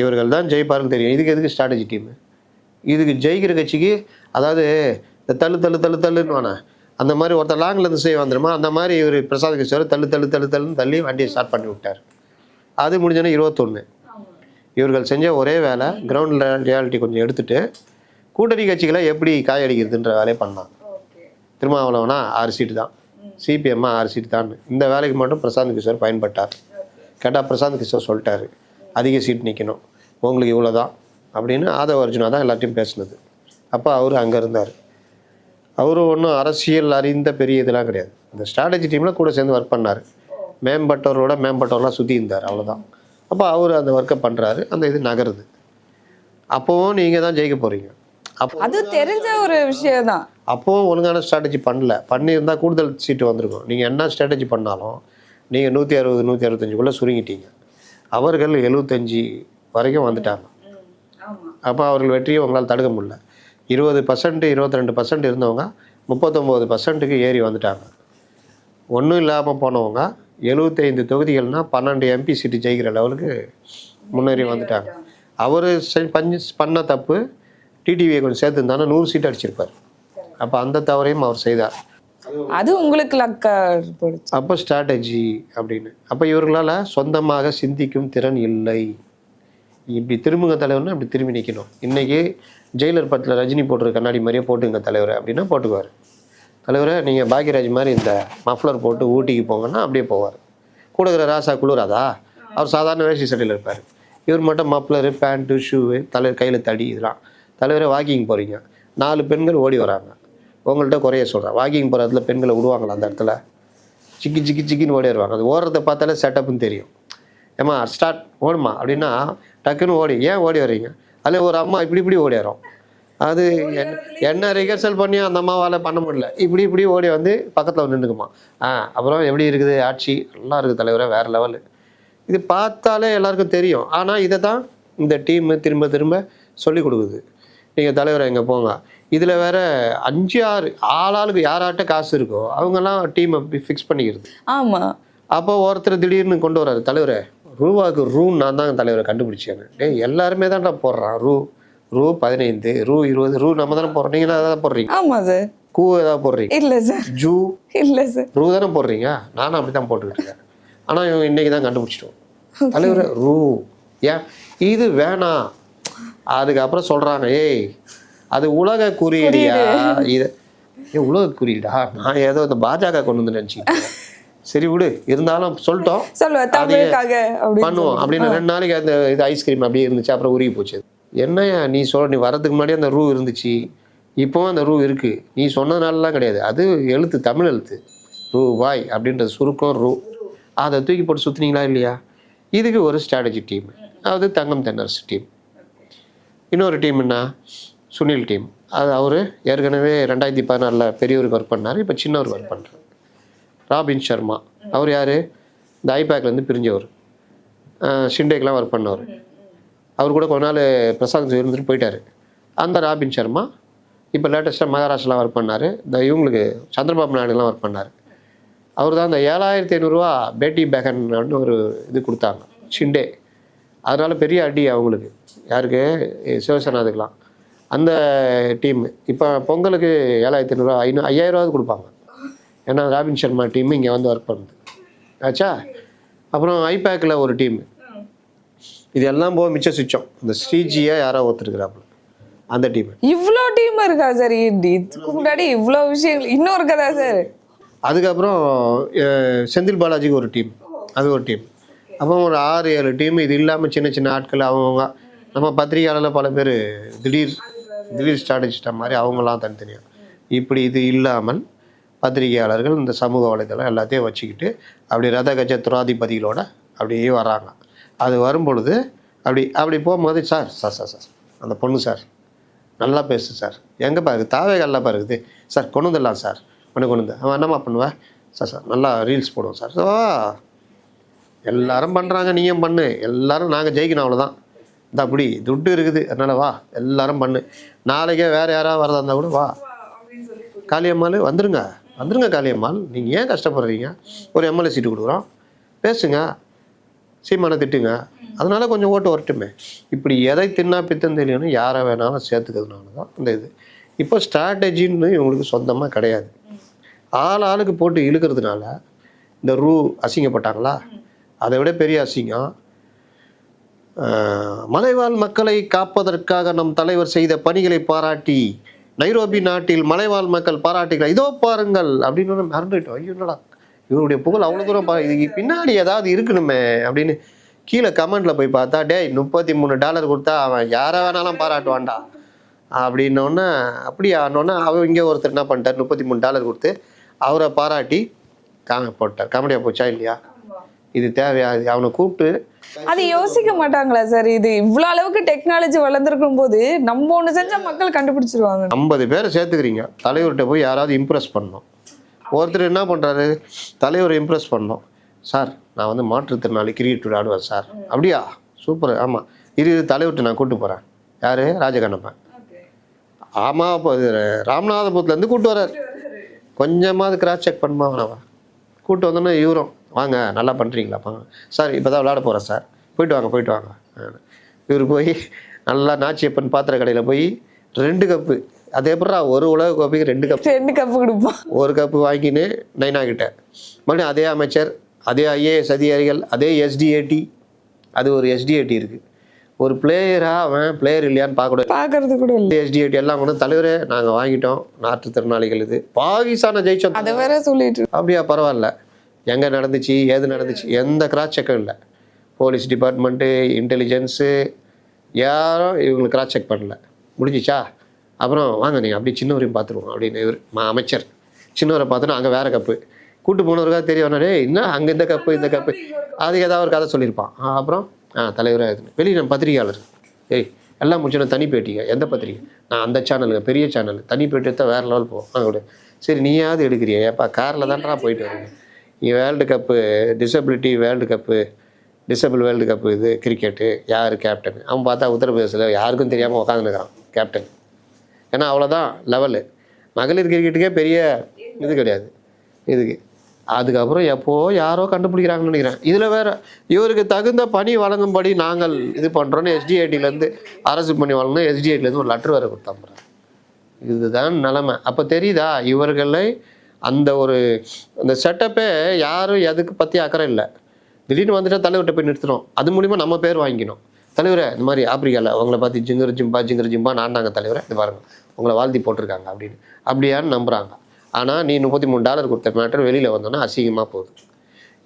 இவர்கள் தான் ஜெயிப்பாருன்னு தெரியும். இதுக்கு எதுக்கு ஸ்ட்ராட்டஜி டீமு? இதுக்கு ஜெயிக்கிற கட்சிக்கு, அதாவது இந்த தள்ளுன்னு வானே அந்த மாதிரி ஒருத்தர் லாங்லேருந்து செய்ய வந்துடுமா, அந்த மாதிரி இவர் பிரசாத் கிஷோர் தள்ளுன்னு தள்ளி வண்டியை ஸ்டார்ட் பண்ணி விட்டார். அது முடிஞ்சோன்னா 21 இவர்கள் செஞ்ச ஒரே வேலை கிரவுண்ட் ரியாலிட்டி கொஞ்சம் எடுத்துகிட்டு கூட்டணி கட்சிகளை எப்படி காயடிக்கிறதுன்ற வேலையை பண்ணான். திருமாவளவனா 6 சீட்டு தான், சிபிஎம்மா 6 சீட்டு தான். இந்த வேலைக்கு மட்டும் பிரசாந்த் கிஷோர் பயன்பட்டார். கேட்டால் பிரசாந்த் கிஷோர் சொல்லிட்டாரு அதிக சீட் நிற்கணும், உங்களுக்கு இவ்வளோ தான் அப்படின்னு. ஆதவ அர்ஜுனா தான் எல்லாத்தையும் பேசுனது. அப்போ அவர் அங்கே இருந்தார். அவரும் ஒன்றும் அரசியல் அறிந்த பெரிய இதெல்லாம் கிடையாது. இந்த ஸ்ட்ராட்டஜி டீமில் கூட சேர்ந்து ஒர்க் பண்ணார். மேம்பட்டவரெலாம் சுற்றி இருந்தார், அவ்வளோதான். அப்போ அவர் அந்த ஒர்க்கை பண்ணுறாரு, அந்த இது நகருது. அப்போவும் நீங்கள் தான் ஜெயிக்க போகிறீங்க. அப்போ அது தெரிஞ்ச ஒரு விஷயம் தான். அப்போவும் ஒழுங்கான ஸ்ட்ராட்டஜி பண்ணியிருந்தால் கூடுதல் சீட்டு வந்திருக்கும். நீங்கள் என்ன ஸ்ட்ராட்டஜி பண்ணாலும் நீங்கள் 160 165 சுருங்கிட்டீங்க. அவர்கள் 75 வரைக்கும் வந்துட்டாங்க. அப்போ அவர்கள் வெற்றியை உங்களால் தடுக்க முடியல. 20% 22% இருந்தவங்க 39%க்கு ஏறி வந்துட்டாங்க. ஒன்றும் இல்லாமல் போனவங்க 75 தொகுதிகள்னால் 12 எம்பி சீட்டு ஜெயிக்கிற லெவலுக்கு முன்னேறி வந்துட்டாங்க. அவர் பண்ண தப்பு, டிடிவியை கொஞ்சம் சேர்த்துருந்தானா 100 சீட் அடிச்சிருப்பார். அப்போ அந்த தவறையும் அவர் செய்தார். அது உங்களுக்கு லக்கா போடுச்சு. அப்போ ஸ்ட்ராட்டஜி அப்படின்னு. அப்போ இவர்களால் சொந்தமாக சிந்திக்கும் திறன் இல்லை. இப்படி திரும்புங்க தலைவர்னா அப்படி திரும்பி நிற்கணும். இன்றைக்கி ஜெயிலர் படத்தில் ரஜினி போட்டுற கண்ணாடி மாதிரியே போட்டுங்க தலைவர் அப்படின்னா போட்டுக்குவார். தலைவரை நீங்கள் பாக்யராஜ் மாதிரி இந்த மஃப்ளர் போட்டு ஊட்டிக்கு போங்கன்னா அப்படியே போவார். கூட இருக்கிற ராசா குளிராதா, அவர் சாதாரண வேஷ்டி சட்டையில் இருப்பார். இவர் மட்டும் மஃப்ளரு, பேண்ட்டு, ஷூவு, கையில் தடி, இதெல்லாம். தலைவரை வாக்கிங் போகிறீங்க, 4 பெண்கள் ஓடி வராங்க, உங்கள்கிட்ட குறைய சொல்கிறேன். வாக்கிங் போகிற இடத்துல பெண்களை விடுவாங்களா? அந்த இடத்துல சிக்கின்னு ஓடி வருவாங்க. அது ஓடுறத பார்த்தாலே செட்டப்புன்னு தெரியும். ஏம்மா ஸ்டார்ட் ஓடுமா அப்படின்னா டக்குன்னு ஏன் ஓடி வர்றீங்க? அதில் ஒரு அம்மா இப்படி ஓடிறோம். அது என்ன ரிஹர்சல் பண்ணி அந்த அம்மாவால் பண்ண முடியல. இப்படி ஓடி வந்து பக்கத்தில் வந்து நின்றுக்குமா. அப்புறம் எப்படி இருக்குது ஆட்சி? நல்லா இருக்குது தலைவரை, வேறு லெவலு. இது பார்த்தாலே எல்லாருக்கும் தெரியும். ஆனால் இதை தான் இந்த டீமு திரும்ப சொல்லிக் கொடுக்குது. நீங்கள் தலைவரை எங்கே போங்க. இதில் வேற 5 6 ஆளாளுக்கு யாராட்ட காசு இருக்கோ அவங்கெல்லாம் டீமை ஃபிக்ஸ் பண்ணிக்கிறது. ஆமாம். அப்போ ஒருத்தர் திடீர்னு கொண்டு வர்றாரு, தலைவரை ரூவாக்கு நான் தான் தலைவரை கண்டுபிடிச்சேன்னு. எல்லாருமே தான்டா போடுறான். ரூ 15, ரூ 20, ரூ நம்ம தானே போடுறோம். நீங்கள் ஏதாவது போடுறீங்க? ஆமாம் சார். கூ ஏதாவது போடுறீங்க? இல்லை சார். ஜூ இல்லை சார். ரூ தானே போடுறீங்க. நானும் அப்படி தான் போட்டுக்கிட்டு இருக்கேன். ஆனால் இவங்க இன்னைக்கு தான் கண்டுபிடிச்சிட்டோம். தலைவர் ரூ ஏன் இது வேணாம். அதுக்கப்புறம் சொல்கிறாங்க, ஏய் அது உலக குறியீடியா. இது உலக குறியீடா? நான் ஏதோ இந்த பாஜக கொண்டு வந்து நினச்சிக்கிட்டேன். சரி விடு, இருந்தாலும் சொல்லிட்டோம் பண்ணுவோம் அப்படின்னு. 2 நாளைக்கு அந்த இது ஐஸ்கிரீம் அப்படியே இருந்துச்சு. அப்புறம் உருகி போச்சு. என்னையா நீ நீ வர்றதுக்கு முன்னாடி அந்த ரூ இருந்துச்சு, இப்போவும் அந்த ரூ இருக்குது. நீ சொன்னதுனாலலாம் கிடையாது. அது எழுத்து, தமிழ் எழுத்து. ரூபாய் அப்படின்றது சுருக்கம் ரூ. அதை தூக்கி போட்டு சுற்றுனீங்களா இல்லையா? இதுக்கு ஒரு ஸ்ட்ராட்டஜி டீம், அதாவது தங்கம் தென்னரசு டீம். இன்னொரு டீம் என்ன, சுனில் டீம். அது அவர் ஏற்கனவே 2016 பெரியவருக்கு ஒர்க் பண்ணார். இப்போ சின்னவருக்கு ஒர்க் பண்ணுறாரு. ராபின் சர்மா, அவர் யார்? இந்த ஐபேக்லேருந்து பிரிஞ்சவர். ஷிண்டேக்கெலாம் ஒர்க் பண்ணவர். அவர் கூட கொஞ்ச நாள் பிரசாந்த் இருந்துட்டு போயிட்டார். அந்த ராபின் சர்மா இப்போ லேட்டஸ்ட்டாக மகாராஷ்டிராலாம் ஒர்க் பண்ணார். இந்த இவங்களுக்கு சந்திரபாபு நாயுடுலாம் ஒர்க் பண்ணார். அவர் தான் இந்த 7500 பேட்டி பெகன் ஒரு இது கொடுத்தாங்க ஷிண்டே. அதனால் பெரிய அடி அவங்களுக்கு. யாருக்கு? சிவசேனாதுக்கெலாம். அந்த டீம் இப்போ பொங்கலுக்கு 7500 5000 கொடுப்பாங்க. ஏன்னா ராபின் சர்மா டீம் இங்கே வந்து ஒர்க் பண்ணுது ஆச்சா. அப்புறம் ஐபேக்கில் ஒரு டீம். இது எல்லாம் போக மிச்சம் சுச்சம் இந்த ஸ்ரீஜியா யாரோ ஒருத்தருக்குறாப்புல அந்த டீம். இவ்வளோ டீம் இருக்கா சார்? இதுக்கு முன்னாடி இவ்வளோ விஷயங்கள் இன்னும் இருக்கதா சார்? அதுக்கப்புறம் செந்தில் பாலாஜிக்கு ஒரு டீம், அது ஒரு டீம். அப்புறம் ஒரு 6-7 டீம். இது இல்லாமல் சின்ன சின்ன ஆட்கள் அவங்கவுங்க. நம்ம பத்திரிகையாளரில் பல பேர் திடீர் ஸ்ட்ராட்டஜிஸ்ட மாதிரி அவங்களாம் தனித்தனியாக. இப்படி இது இல்லாமல் பத்திரிகையாளர்கள் இந்த சமூக வலைதளம் எல்லாத்தையும் வச்சுக்கிட்டு அப்படி ரத கஜ துராதிபதிகளோட அப்படியே வராங்க. அது வரும்பொழுது அப்படி போகும்போது, சார் அந்த பொண்ணு சார் நல்லா பேசு சார், எங்கேப்பா இருக்குது? தாவேகல்லாம் இருக்குது சார், கொண்டு வந்துடலாம் சார். கொண்டு வந்து அவன் என்னம்மா பண்ணுவேன் சார் நல்லா ரீல்ஸ் போடுவோம் சார். ஸோ எல்லாரும் பண்ணுறாங்க, நீயும் பண்ணு. எல்லாரும் நாங்கள் ஜெயிக்கணும், அவ்வளோதான். இந்த அப்படி துட்டு இருக்குது, அதனால் வா எல்லாரும் பண்ணு. நாளைக்கே வேறு யாராவது வரதா இருந்தால் கூட வா. காளியம்மாள் வந்துருங்க காளியம்மாள், நீங்கள் ஏன் கஷ்டப்படுறீங்க? ஒரு எம்எல்ஏ சீட்டு கொடுக்குறோம், பேசுங்க, சீமானை திட்டுங்க, அதனால கொஞ்சம் ஓட்டு வரட்டுமே. இப்படி எதை தின்னா பித்தம் தெரியணும், யாரை வேணாலும் சேர்த்துக்கிறதுனால தான் இந்த இது. இப்போ ஸ்ட்ராட்டஜின்னு இவங்களுக்கு சொந்தமாக கிடையாது. ஆளுக்கு போட்டு இழுக்கிறதுனால இந்த ரூ அசிங்கப்பட்டாங்களா? அதை விட பெரிய அசிங்கம், மலைவாழ் மக்களை காப்பதற்காக நம் தலைவர் செய்த பணிகளை பாராட்டி நைரோபி நாட்டில் மலைவாழ் மக்கள் பாராட்டுகிறார், இதோ பாருங்கள் அப்படின்னு மறந்துட்டோம். ஐயோ என்னடா இவருடைய புகழ் அவ்வளோ தூரம் இதுக்கு பின்னாடி ஏதாவது இருக்கணுமே அப்படின்னு கீழே கமெண்ட்டில் போய் பார்த்தா, டேய் $33 கொடுத்தா அவன் யாரை வேணாலும் பாராட்டுவான்டா அப்படின்னோடனே. அப்படியானோடனே அவன் இங்கே ஒருத்தர் என்ன பண்ணிட்டார், $33 கொடுத்து அவரை பாராட்டி போட்டார். காமெடியாக போச்சா இல்லையா? இது தேவையா? அவனை கூப்பிட்டு அது யோசிக்க மாட்டாங்களா சார்? இது இவ்வளோ அளவுக்கு டெக்னாலஜி வளர்ந்துருக்கும் போது நம்ம ஒன்று செஞ்சால் மக்கள் கண்டுபிடிச்சிருவாங்க. 50 பேரை சேர்த்துக்கிறீங்க, தலைவர்கிட்ட போய் யாராவது இம்ப்ரெஸ் பண்ணணும். ஒருத்தர் என்ன பண்ணுறாரு, தலைவரை இம்ப்ரெஸ் பண்ணோம். சார் நான் வந்து மாற்றுத்திறனாளி கிரிக்கெட் விளையாடுவேன் சார். அப்படியா? சூப்பர். ஆமாம் தலைவர்கிட்ட நான் கூப்பிட்டு போகிறேன். யார்? ராஜகண்ணப்பன். ஆமாம், இப்போ ராமநாதபுரத்துலேருந்து கூப்பிட்டு வர்றார். கொஞ்சமாவது கிராஸ் செக் பண்ணுமா அவனவன். கூப்பிட்டு வந்தோன்னே இவரும் வாங்க நல்லா பண்ணுறீங்களாப்பா சார், இப்போ தான் விளையாட போகிறேன் சார், போயிட்டு வாங்க. இவர் போய் நல்லா நாச்சியப்பன் பாத்திர கடையில் போய் 2 கப்பு, அதே எப்படா ஒரு உலக கோப்பைக்கு 2 கப்பு கொடுப்பான். 1 கப்பு வாங்கின்னு நைனா கிட்ட மறுபடியும் அதே அமைச்சர், அதே ஐஏஎஸ் அதிகாரிகள், அதே எஸ்டிஏடி, அது ஒரு எஸ்டிஏடி இருக்குது. ஒரு பிளேயரா அவன் பிளேயர் இல்லையான்னு பார்க்கறது கூட இல்லை. எஸ்டிஏடி எல்லாம் கூட தலைவரே நாங்கள் வாங்கிட்டோம், மாற்றுத்திறனாளிகள் இது பாகிஸ்தானை ஜெயிச்சோம், அதை வேற சொல்லிட்டு. அப்படியா? பரவாயில்ல. எங்கே நடந்துச்சு, ஏது நடந்துச்சு, எந்த கிராஸ் செக்கும் இல்லை. போலீஸ் டிபார்ட்மெண்ட்டு, இன்டெலிஜென்ஸு யாரும் இவங்களுக்கு கிராஸ் செக் பண்ணல. முடிஞ்சிச்சா? அப்புறம் வாங்க நீங்கள் அப்படி சின்னவரையும் பார்த்துருவோம் அப்படின்னு இவர் அமைச்சர் சின்னவரை பார்த்தோன்னா அங்கே வேறு கப்பு கூட்டு போனவருக்காக தெரிய வந்தாலே என்ன அங்கே இந்த கப்பு அது ஏதாவது ஒரு கதை சொல்லியிருப்பான். அப்புறம் தலைவராக எதுன்னு வெளியே நம்ம பத்திரிகையாளர். ஏய் எல்லாம் முடிச்சு தனி பேட்டிங்க, எந்த பத்திரிக்கை? நான் அந்த சேனலுங்க, பெரிய சேனல், தனி பேட்டி எடுத்தால் வேறு லெவல் போகும். அப்படி சரி நீயாவது எடுக்கிறியா? ஏப்பா காரில் தான்டா போயிட்டு வரீங்க. நீ world cup disability world cup disable world cup இது கிரிக்கெட்டு யார் கேப்டன்? அவன் பார்த்தா உத்தரப்பிரதேசில் யாருக்கும் தெரியாமல் உட்காந்துருக்கான் கேப்டன். ஏன்னா அவ்வளோதான் லெவலு. மகளிர் கிரிக்கெட்டுக்கே பெரிய இது கிடையாது இதுக்கு. அதுக்கப்புறம் எப்போ யாரோ கண்டுபிடிக்கிறாங்கன்னு நினைக்கிறேன். இதில் வேறு இவருக்கு தகுந்த பணி வழங்கும்படி நாங்கள் இது பண்ணுறோன்னு எஸ்டிஐடிலேருந்து அரசு பணி வழங்கணும், எஸ்டிஐடிலேருந்து ஒரு லெட்ரு வேறு கொடுத்தாங்க. இதுதான் நிலமை. அப்போ தெரியுதா இவர்களை அந்த ஒரு அந்த செட்டப்பே யாரும் எதுக்கு பற்றி அக்கறை இல்லை. திடீர்னு வந்துட்டு தலைவர்கிட்ட போய் நிறுத்தணும், அது மூலிமா நம்ம பேர் வாங்கிக்கணும். தலைவரை இந்த மாதிரி ஆப்பிரிக்காவில் உங்களை பார்த்து ஜிங்கர் ஜிம்பா நான்டாங்க தலைவரை, இது பாருங்கள் உங்களை வாழ்த்தி போட்டிருக்காங்க அப்படின்னு அப்படியான்னு நம்புகிறாங்க. ஆனால் நீ $33 கொடுத்த மேட்டர் வெளியில் வந்தோன்னா அசிங்கமாக போகுது.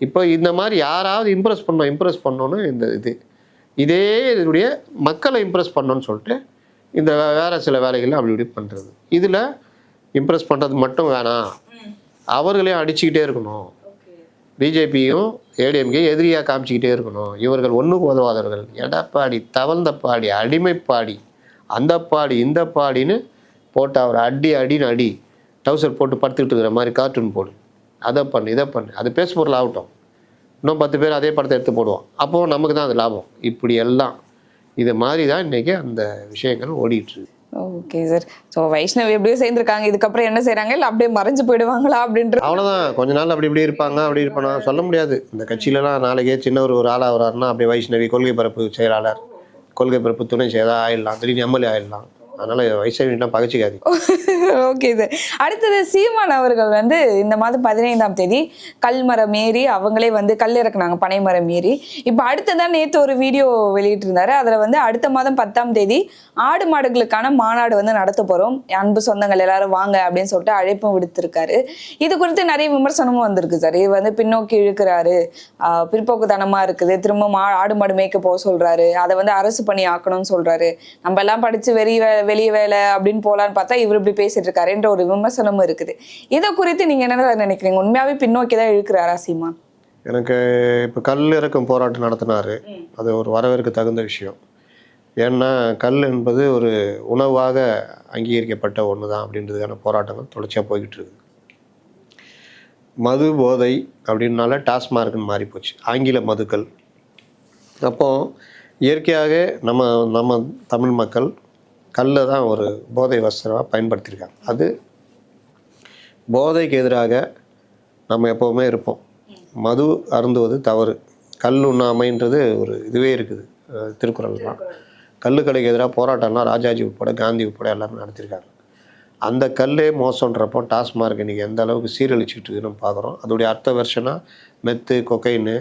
இப்போ இந்த மாதிரி யாராவது இம்ப்ரெஸ் பண்ணோன்னு இந்த இதே இதனுடைய மக்களை இம்ப்ரெஸ் பண்ணோன்னு சொல்லிட்டு இந்த வேறு சில வேலைகளை அப்படி இப்படி பண்ணுறது. இதில் இம்ப்ரெஸ் பண்ணுறது மட்டும் வேணாம், அவர்களையும் அடிச்சுக்கிட்டே இருக்கணும். பிஜேபியும் ஏடிஎம்கே எதிரியாக காமிச்சிக்கிட்டே இருக்கணும். இவர்கள் ஒன்றுக்கு உதவாதவர்கள், எடப்பாடி தவழ்ந்த பாடி, அடிமைப்பாடி, அந்த பாடி இந்த பாடின்னு போட்டு அவர் அடின்னு அடி, டவுசர் போட்டு படுத்துக்கிட்டு இருக்கிற மாதிரி கார்ட்டூன் போடு, அதை பண்ணு இதை பண்ணு, அது பேச பொருள் ஆகட்டும், இன்னும் 10 பேர் அதே படத்தை எடுத்து போடுவோம், அப்போது நமக்கு தான் அது லாபம். இப்படி எல்லாம் இது மாதிரி தான் இன்றைக்கி அந்த விஷயங்கள் ஓடிட்டுருக்கு. Okay sir. ஸோ வைஷ்ணவி எப்படியோ சேர்ந்துருக்காங்க, இதுக்கப்புறம் என்ன செய்கிறாங்க, இல்லை அப்படியே மறைஞ்சு போயிடுவாங்களா அப்படின்ற அவ்வளோதான். கொஞ்ச நாள் அப்படி இப்படி இருப்பாங்க, அப்படி இருப்பாங்க, சொல்ல முடியாது. இந்த கட்சியிலலாம் நாளைக்கே சின்ன ஒரு ஆளாக வர்றாருன்னா அப்படியே வைஷ்ணவி கொள்கை பரப்பு செயலாளர், கொள்கை பரப்பு துணை செயலாளர் ஆயிடலாம், திடீர்னு எம்எல்ஏ ஆயிடலாம். அதனால வைஷ்ணவிலாம் பகச்சிக்காது. Okay sir. அடுத்தது சீமான் அவர்கள் வந்து இந்த மாதம் 15ஆம் தேதி கல்மரம் ஏறி அவங்களே வந்து கல் இறக்குனாங்க, பனைமரம் ஏறி. இப்போ அடுத்ததான் நேற்று ஒரு வீடியோ வெளியிட்டு இருந்தாரு. அதில் வந்து அடுத்த மாதம் 10ஆம் தேதி ஆடு மாடுகளுக்கான மாநாடு வந்து நடத்த போகிறோம், அன்பு சொந்தங்கள் எல்லாரும் வாங்க அப்படின்னு சொல்லிட்டு அழைப்பும் விடுத்திருக்காரு. இது குறித்து நிறைய விமர்சனமும் வந்திருக்கு சார். இது வந்து பின்னோக்கி இழுக்கிறாரு, பிற்போக்குத்தனமாக இருக்குது, திரும்ப ஆடு மாடு மேய்க்க போக சொல்கிறாரு, அதை வந்து அரசு பணி ஆக்கணும்னு சொல்கிறாரு, நம்ம எல்லாம் படித்து வெளியே வேலை அப்படின்னு போகலான்னு பார்த்தா இவர் இப்படி பேசிட்டு இருக்காருன்ற ஒரு விமர்சனமும் இருக்குது. இதை குறித்து நீங்கள் என்ன நினைக்கிறீங்க? உண்மையாகவே பின்னோக்கி தான் இழுக்கிறாரா சீமான்? எனக்கு இப்போ கல் இறக்கும் போராட்டம் நடத்தினாரு, அது ஒரு வரவேற்க தகுந்த விஷயம். ஏன்னா கல் என்பது ஒரு உணவாக அங்கீகரிக்கப்பட்ட ஒன்று தான் அப்படின்றதுக்கான போராட்டங்கள் தொடர்ச்சியாக போய்கிட்டு இருக்குது. மது போதை அப்படின்னால டாஸ்மார்க்குன்னு மாறி போச்சு, ஆங்கில மதுக்கள். அப்போது இயற்கையாக நம்ம தமிழ் மக்கள் கல்லை தான் ஒரு போதை வஸ்திரமாக பயன்படுத்தியிருக்காங்க. அது போதைக்கு எதிராக நம்ம எப்போவுமே இருப்போம். மது அருந்துவது தவறு, கல் உண்ணாமைன்றது ஒரு இதுவே இருக்குது திருக்குறள்லாம். கல்லுக்கடைக்கு எதிராக போராட்டம்லாம் ராஜாஜி உட்பட காந்தி உட்பட எல்லாமே நடத்தியிருக்காங்க. அந்த கல்லே மோசன்றப்போ டாஸ்மார்க் இன்றைக்கி எந்த அளவுக்கு சீரழிச்சிக்கிட்டு இருக்குன்னு பார்க்குறோம். அதோடைய அடுத்த வெர்ஷனாக மெத்து, கொக்கைன்னு,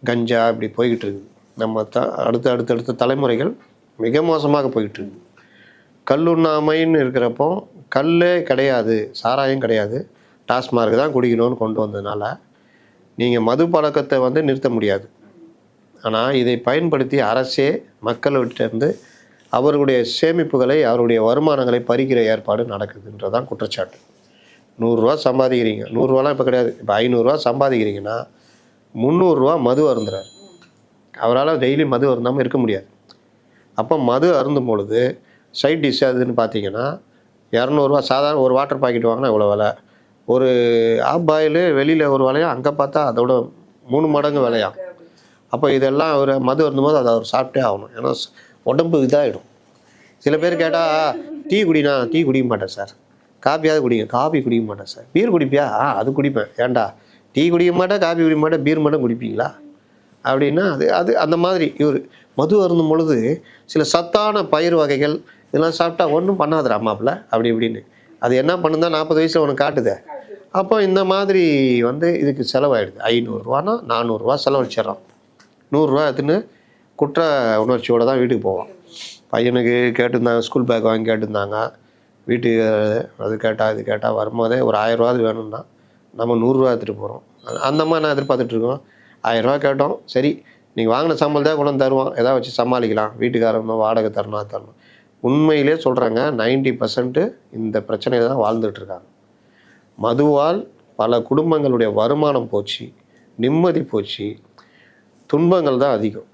கஞ்சா இப்படி போய்கிட்டு இருக்குது. நம்ம அடுத்த தலைமுறைகள் மிக மோசமாக போய்கிட்டு இருக்குது. கல்லுண்ணாமைன்னு இருக்கிறப்போ கல்லே கிடையாது, சாராயம் கிடையாது, டாஸ்மார்க் தான் குடிக்கணும்னு கொண்டு வந்ததுனால நீங்கள் மது பழக்கத்தை வந்து நிறுத்த முடியாது. ஆனால் இதை பயன்படுத்தி அரசே மக்கள்கிட்டேருந்து அவர்களுடைய சேமிப்புகளை, அவருடைய வருமானங்களை பறிக்கிற ஏற்பாடு நடக்குதுன்றதான் குற்றச்சாட்டு. 100 ரூபா சம்பாதிக்கிறீங்க, 100 ரூபாலாம் இப்போ கிடையாது, இப்போ 500 ரூபா சம்பாதிக்கிறீங்கன்னா 300 ரூபா மது அருந்துறாரு. அவரால் டெய்லி மது அருந்தாமல் இருக்க முடியாது. அப்போ மது அருந்தும் பொழுது சைட் டிஷ் அதுன்னு பார்த்தீங்கன்னா 200 ரூபா. சாதாரண ஒரு வாட்டர் பாக்கெட் வாங்கினா இவ்வளோ விலை, ஒரு ஆப் பாயில் வெளியில் ஒரு விலையா, அங்கே பார்த்தா அதோட 3 மடங்கு விலையாம். அப்போ இதெல்லாம் அவர் மது வரும்போது அதை அவர் சாப்பிட்டே ஆகணும், ஏன்னா உடம்பு இதாகிடும். சில பேர் கேட்டால் டீ குடிக்க மாட்டேன் சார், காப்பியாவது குடிங்க, காப்பி குடிக்க மாட்டேன் சார், பீர் குடிப்பியா? அது குடிப்பேன். ஏன்டா டீ குடிக்க மாட்டேன், காப்பி குடிக்க மாட்டேன், பீர் மட்டும் குடிப்பீங்களா அப்படின்னா அது அந்த மாதிரி. இவர் மது அருந்தும் பொழுது சில சத்தான பயிர் வகைகள் இதெல்லாம் சாப்பிட்டா ஒன்றும் பண்ணாதுடா மாப்பிள்ள அப்படி இப்படின்னு. அது என்ன பண்ணுதா 40 வயசில் உனக்கு காட்டுது. அப்போ இந்த மாதிரி வந்து இதுக்கு செலவாயிடுது. 500 ரூபானா 400 ரூபா செலவழிச்சிடறான். 100 ரூபா எடுத்துன்னு குற்ற உணர்ச்சியோடு தான் வீட்டுக்கு போவான். பையனுக்கு கேட்டிருந்தாங்க, ஸ்கூல் பேக் வாங்கி கேட்டிருந்தாங்க, வீட்டுக்கு அது கேட்டால் இது கேட்டால் வரும்போதே ஒரு 1000 ரூபா வேணும்னா நம்ம 100 ரூபா எடுத்துகிட்டு போகிறோம். அந்த மாதிரி நான் எதிர்பார்த்துட்ருக்கோம். 1000 ரூபா கேட்டோம், சரி நீங்கள் வாங்கின சம்பளத்தை கொண்டு வந்து தருவோம், எதாவது வச்சு சமாளிக்கலாம், வீட்டுக்காரங்க வாடகை தரணும். உண்மையிலே சொல்கிறாங்க 90% இந்த பிரச்சனையில் தான் வாழ்ந்துட்டுருக்காங்க. மதுவால் பல குடும்பங்களுடைய வருமானம் போச்சு, நிம்மதி போச்சு, துன்பங்கள் தான் அதிகம்.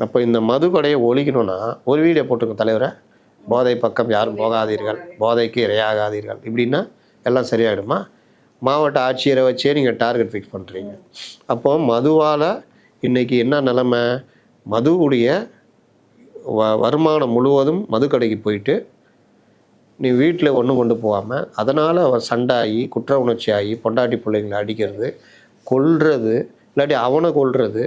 அப்போ இந்த மது கொடையை ஒழிக்கணும்னா ஒரு வீடியோ போட்டுங்க தலைவரை, போதை பக்கம் யாரும் போகாதீர்கள், போதைக்கு இரையாகாதீர்கள், இப்படின்னா எல்லாம் சரியாயிடுமா? மாவட்ட ஆட்சியரை வச்சே நீங்கள் டார்கெட் ஃபிக்ஸ் பண்ணுறீங்க. அப்போது மதுவால் இன்றைக்கி என்ன நிலமை? மதுவுடைய வருமானம் முழுவதும் மதுக்கடைக்கு போயிட்டு நீ வீட்டில் ஒன்றும் கொண்டு போகாமல் அதனால் சண்டாகி குற்ற உணர்ச்சி ஆகி பொண்டாட்டி பிள்ளைங்களை அடிக்கிறது, கொல்றது, இல்லாட்டி அவனை கொல்றது,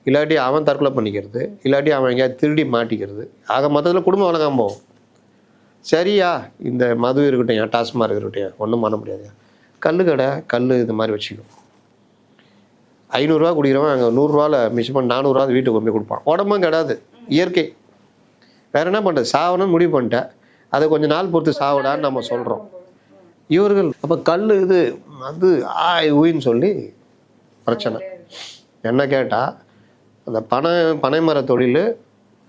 இல்லாட்டி அவன் தற்கொலை பண்ணிக்கிறது, இல்லாட்டி அவன் எங்கேயாவது திருடி மாட்டிக்கிறது, ஆக மொத்தத்தில் குடும்பம் வழங்காமல் போகும். சரியா? இந்த மது இருக்கட்டும், டாஸ்மாக இருக்கட்டும், ஒன்றும் பண்ண முடியாது. கடை கல் இது மாதிரி வச்சுக்கும். 500 குடிக்கிறவன் அங்கே 100 மிஸ் பண்ணி 400 வீட்டுக்கு கொண்டு போய் கொடுப்பான். உடம்பும் கிடையாது, இயற்கை. வேறு என்ன பண்ணுறது? சாவணும்னு முடிவு பண்ணிட்டேன், அதை கொஞ்சம் நாள் பொறுத்து சாவிடான்னு நம்ம சொல்கிறோம். இவர்கள் அப்போ கல் இது அது ஊயின்னு சொல்லி பிரச்சனை. என்ன கேட்டால் அந்த பனைமர தொழில்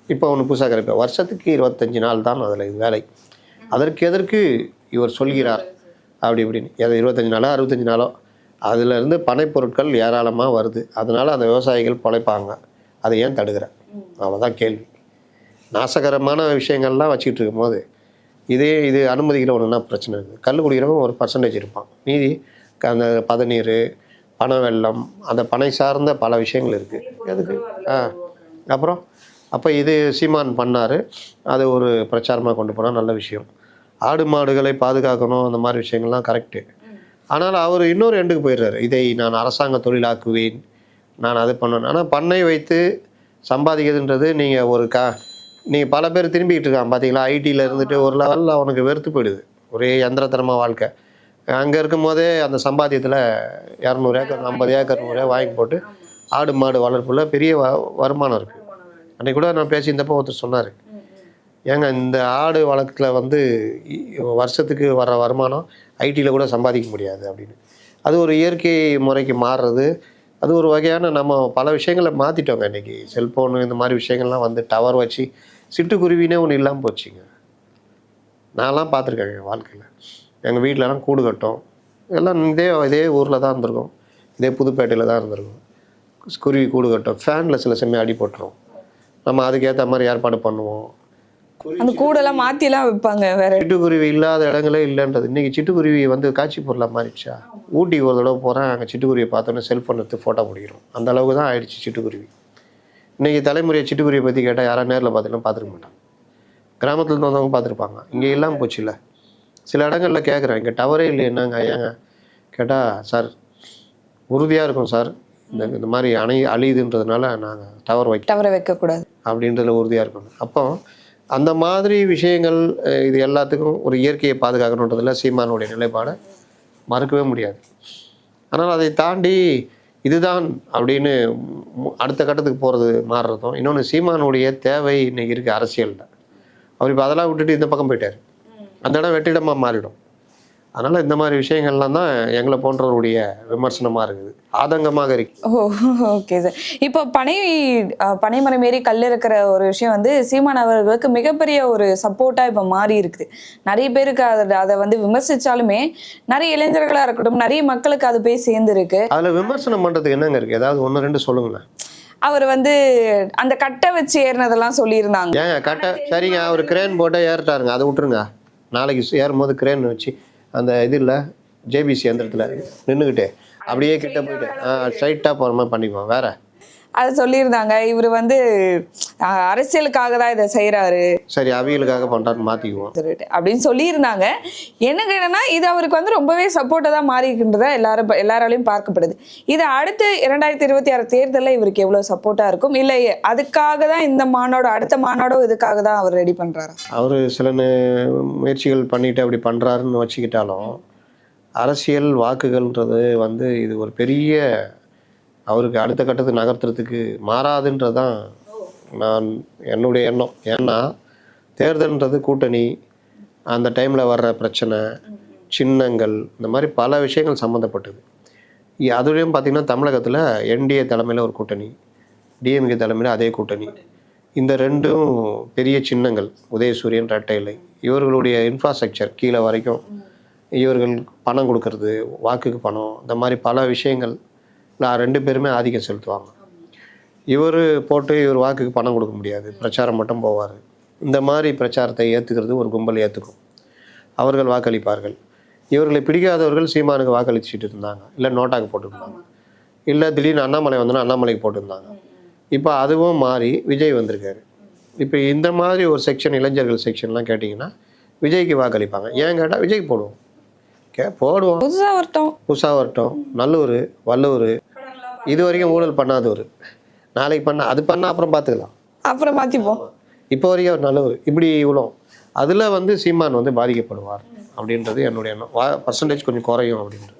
இப்போ ஒன்று புதுசாக கிடைப்பேன், வருஷத்துக்கு 25 நாள் தான் அதில் இது வேலை. அதற்கு எதற்கு இவர் சொல்கிறார் அப்படி இப்படின்னு? 25 நாளோ 65 நாளோ அதிலிருந்து பனைப்பொருட்கள் ஏராளமாக வருது, அதனால் அந்த விவசாயிகள் பிழைப்பாங்க, அதை ஏன் தடுக்கிறேன்? அவ்வளோதான் கேள்வி. நாசகரமான விஷயங்கள்லாம் வச்சுக்கிட்டு இருக்கும்போது இது அனுமதிக்கிறவனுன்னா பிரச்சனை இருக்குது. கல் குடிக்கிறவன் ஒரு பர்சன்டேஜ் இருப்பான், மீதி அந்த பதநீர், பனை வெல்லம், அந்த பனை சார்ந்த பல விஷயங்கள் இருக்குது. எதுக்கு? அப்புறம் அப்போ இது சீமான் பண்ணார், அது ஒரு பிரச்சாரமாக கொண்டு போனால் நல்ல விஷயம். ஆடு மாடுகளை பாதுகாக்கணும், அந்த மாதிரி விஷயங்கள்லாம் கரெக்டு. ஆனால் அவர் இன்னொரு எண்டுக்கு போயிடுறாரு, இதை நான் அரசாங்க தொழிலாக்குவேன், நான் அது பண்ணணும். ஆனால் பண்ணை வைத்து சம்பாதிக்கிறதுன்றது நீங்கள் பல பேர் திரும்பிக்கிட்டு இருக்கான் பார்த்தீங்களா? ஐடியில் இருந்துட்டு ஒரு லெவலில் அவனுக்கு வெறுத்து போயிடுது, ஒரே யந்திரத்தனமாக வாழ்க்கை. அங்கே இருக்கும் போதே அந்த சம்பாத்தியத்தில் 200 ஏக்கர் 50 ஏக்கர் 100 வாங்கி போட்டு ஆடு மாடு வளர்ப்புல பெரிய வருமானம் இருக்குது. அன்றைக்கி கூட நான் பேசியிருந்தப்போ ஒருத்தர் சொன்னார், ஏங்க இந்த ஆடு வளர்க்கில் வருஷத்துக்கு வர்ற வருமானம் ஐடியில் கூட சம்பாதிக்க முடியாது அப்படின்னு. அது ஒரு இயற்கை முறைக்கு மாறுறது, அது ஒரு வகையான நம்ம பல விஷயங்களை மாற்றிட்டோங்க. இன்றைக்கி செல்ஃபோனு இந்த மாதிரி விஷயங்கள்லாம் டவர் வச்சு சிட்டுக்குருவினே ஒன்று இல்லாமல் போச்சுங்க. நான்லாம் பார்த்துருக்கேங்க என் வாழ்க்கையில். எங்கள் வீட்டிலலாம் கூடு கட்டும், எல்லாம் இதே ஊரில் தான் இருந்திருக்கும், இதே புதுப்பேட்டையில் தான் இருந்திருக்கும். குருவி கூடு கட்டும், ஃபேனில் சில சமயம் அடி போட்டுரும், நம்ம அதுக்கேற்ற மாதிரி ஏற்பாடு பண்ணுவோம். அந்த கூடெல்லாம் மாற்றிலாம் வைப்பாங்க. வேற சிட்டுக்குருவி இல்லாத இடங்களே இல்லைன்றது. இன்றைக்கி சிட்டுக்குருவி காட்சி பொருளாக மாறிடுச்சா? ஊட்டி ஒரு தடவை போகிறேன், அங்கே சிட்டுக்குருவியை பார்த்தோன்னே செல்ஃபோன் எடுத்து ஃபோட்டோ பிடிக்கிறோம், அந்த அளவுக்கு தான் ஆயிடுச்சு சிட்டுக்குருவி. இன்றைக்கி தலைமுறையை சிட்டுக்குருவியை பற்றி கேட்டால் யாராவது நேரில் பார்த்துருக்க மாட்டாங்க, கிராமத்தில் இருந்தவங்க பார்த்துருப்பாங்க. இங்கே இல்லாமல் போச்சு இல்லை. சில இடங்களில் கேட்குறேன், இங்கே டவரே இல்லை, என்னங்க ஏங்க கேட்டால், சார் உறுதியாக இருக்கும் சார், இந்த மாதிரி அழியுதுன்றதுனால நாங்கள் டவரை வைக்கக்கூடாது அப்படின்றதுல உறுதியாக இருக்கணும். அப்போ அந்த மாதிரி விஷயங்கள், இது எல்லாத்துக்கும் ஒரு இயற்கையை பாதுகாக்கணுன்றதுல சீமானுடைய நிலைப்பாடை மறுக்கவே முடியாது. ஆனால் அதை தாண்டி இதுதான் அப்படின்னு அடுத்த கட்டத்துக்கு போகிறது மாறுறதும். இன்னொன்று, சீமானுடைய தேவை இன்னைக்கு இருக்குது அரசியலில். அவர் இப்போ அதெல்லாம் விட்டுட்டு இந்த பக்கம் போயிட்டார், அந்த இடம் வெற்றிடமாக மாறிடும். அதனால் இந்த மாதிரி விஷயங்கள்லாம் தான் எங்களை போன்றவருடைய விமர்சனமாக இருக்குது, ஆதங்கமாக இருக்கு. Okay sir. இப்போ பனைமரம் ஏறி கல் இருக்கிற ஒரு விஷயம் சீமான் அவர்களுக்கு மிகப்பெரிய ஒரு சப்போர்ட்டாக இப்போ மாறி இருக்குது. நிறைய பேருக்கு அதை விமர்சித்தாலுமே நிறைய இளைஞர்களாக இருக்கட்டும், நிறைய மக்களுக்கு அது போய் சேர்ந்துருக்கு. அதில் விமர்சனம் பண்ணுறதுக்கு என்னங்க இருக்குது? ஏதாவது 1-2 சொல்லுங்களேன். அவர் அந்த கட்டை வச்சு ஏறினதெல்லாம் சொல்லியிருந்தாங்க. ஏங்க கட்டை சரிங்க, அவர் கிரேன் போட்டால் ஏறிட்டாருங்க, அதை விட்டுருங்க. நாளைக்கு ஏறும்போது கிரேன் வச்சு அந்த இது இல்லை ஜேபிசி எந்திரத்தில் நின்றுக்கிட்டு அப்படியே கிட்ட போயிட்டு ஸ்ட்ரைட்டாக போகிற மாதிரி பண்ணிக்குவோம். வேற அதை சொல்லியிருந்தாங்க. இவர் அரசியலுக்காக தான் இதை செய்கிறாரு, சரி அவியலுக்காக பண்ணுறாருன்னு மாற்றிக்குவோம் அப்படின்னு சொல்லியிருந்தாங்க. எனக்கு என்னன்னா, இது அவருக்கு ரொம்பவே சப்போர்ட்டாக தான் மாறிக்கின்றதா எல்லாராலையும் பார்க்கப்படுது. இது அடுத்து 2026 தேர்தலில் இவருக்கு எவ்வளோ சப்போர்ட்டாக இருக்கும், இல்லை அதுக்காக தான் இந்த மாநாடு அடுத்த மாநாடோ இதுக்காக தான் அவர் ரெடி பண்ணுறாரு? அவர் சில முயற்சிகள் பண்ணிட்டு அப்படி பண்ணுறாருன்னு வச்சுக்கிட்டாலும், அரசியல் வாக்குகள்ன்றது இது ஒரு பெரிய அவருக்கு அடுத்த கட்டத்துக்கு நகர்த்துறதுக்கு மாறாதுன்றது தான் என்னுடைய எண்ணம். ஏன்னா தேர்தல்ன்றது கூட்டணி, அந்த டைமில் வர்ற பிரச்சனை, சின்னங்கள், இந்த மாதிரி பல விஷயங்கள் சம்மந்தப்பட்டது. அதுலேயும் பார்த்திங்கன்னா தமிழகத்தில் என்டிஏ தலைமையில் ஒரு கூட்டணி, டிஎம்கே தலைமையில் அதே கூட்டணி. இந்த ரெண்டும் பெரிய சின்னங்கள், உதயசூரியன், ரெட்டை இலை, இவர்களுடைய இன்ஃப்ராஸ்ட்ரக்சர் கீழே வரைக்கும் இவர்கள் பணம் கொடுக்கறது, வாக்குக்கு பணம், இந்த மாதிரி பல விஷயங்கள் 2 பேருமே ஆதிக்கம் செலுத்துவாங்க. இவர் போட்டு இவர் வாக்குக்கு பணம் கொடுக்க முடியாது, பிரச்சாரம் மட்டும் போவார். இந்த மாதிரி பிரச்சாரத்தை ஏற்றுக்கிறது ஒரு கும்பல் ஏற்றுக்கும், அவர்கள் வாக்களிப்பார்கள். இவர்களை பிடிக்காதவர்கள் சீமானுக்கு வாக்களிச்சுட்டு இருந்தாங்க, இல்லை நோட்டாக்கு போட்டுருந்தாங்க, இல்லை திடீர்னு அண்ணாமலை வந்தோன்னா அண்ணாமலைக்கு போட்டிருந்தாங்க. இப்போ அதுவும் மாறி விஜய் வந்திருக்காரு. இப்போ இந்த மாதிரி ஒரு செக்ஷன், இளைஞர்கள் செக்ஷன்லாம் கேட்டிங்கன்னா விஜய்க்கு வாக்களிப்பாங்க. ஏன் கேட்டால் விஜய்க்கு போடுவோம், போடுவோம், புதுசாக வரட்டும், நல்லூர் வல்லூர் இது வரைக்கும் ஊழல் பண்ணாதவர், நாளைக்கு அது பண்ணால் அப்புறம் பார்த்துக்கலாம், அப்புறம் மாற்றிப்போம், இப்போ வரைக்கும் அவர் நல்லவர், இப்படி இவ்வளோ அதில் வந்து சீமான் வந்து பாதிக்கப்படுவார் அப்படின்றது என்னுடைய எண்ணம். பர்சன்டேஜ் கொஞ்சம் குறையும் அப்படின்றது.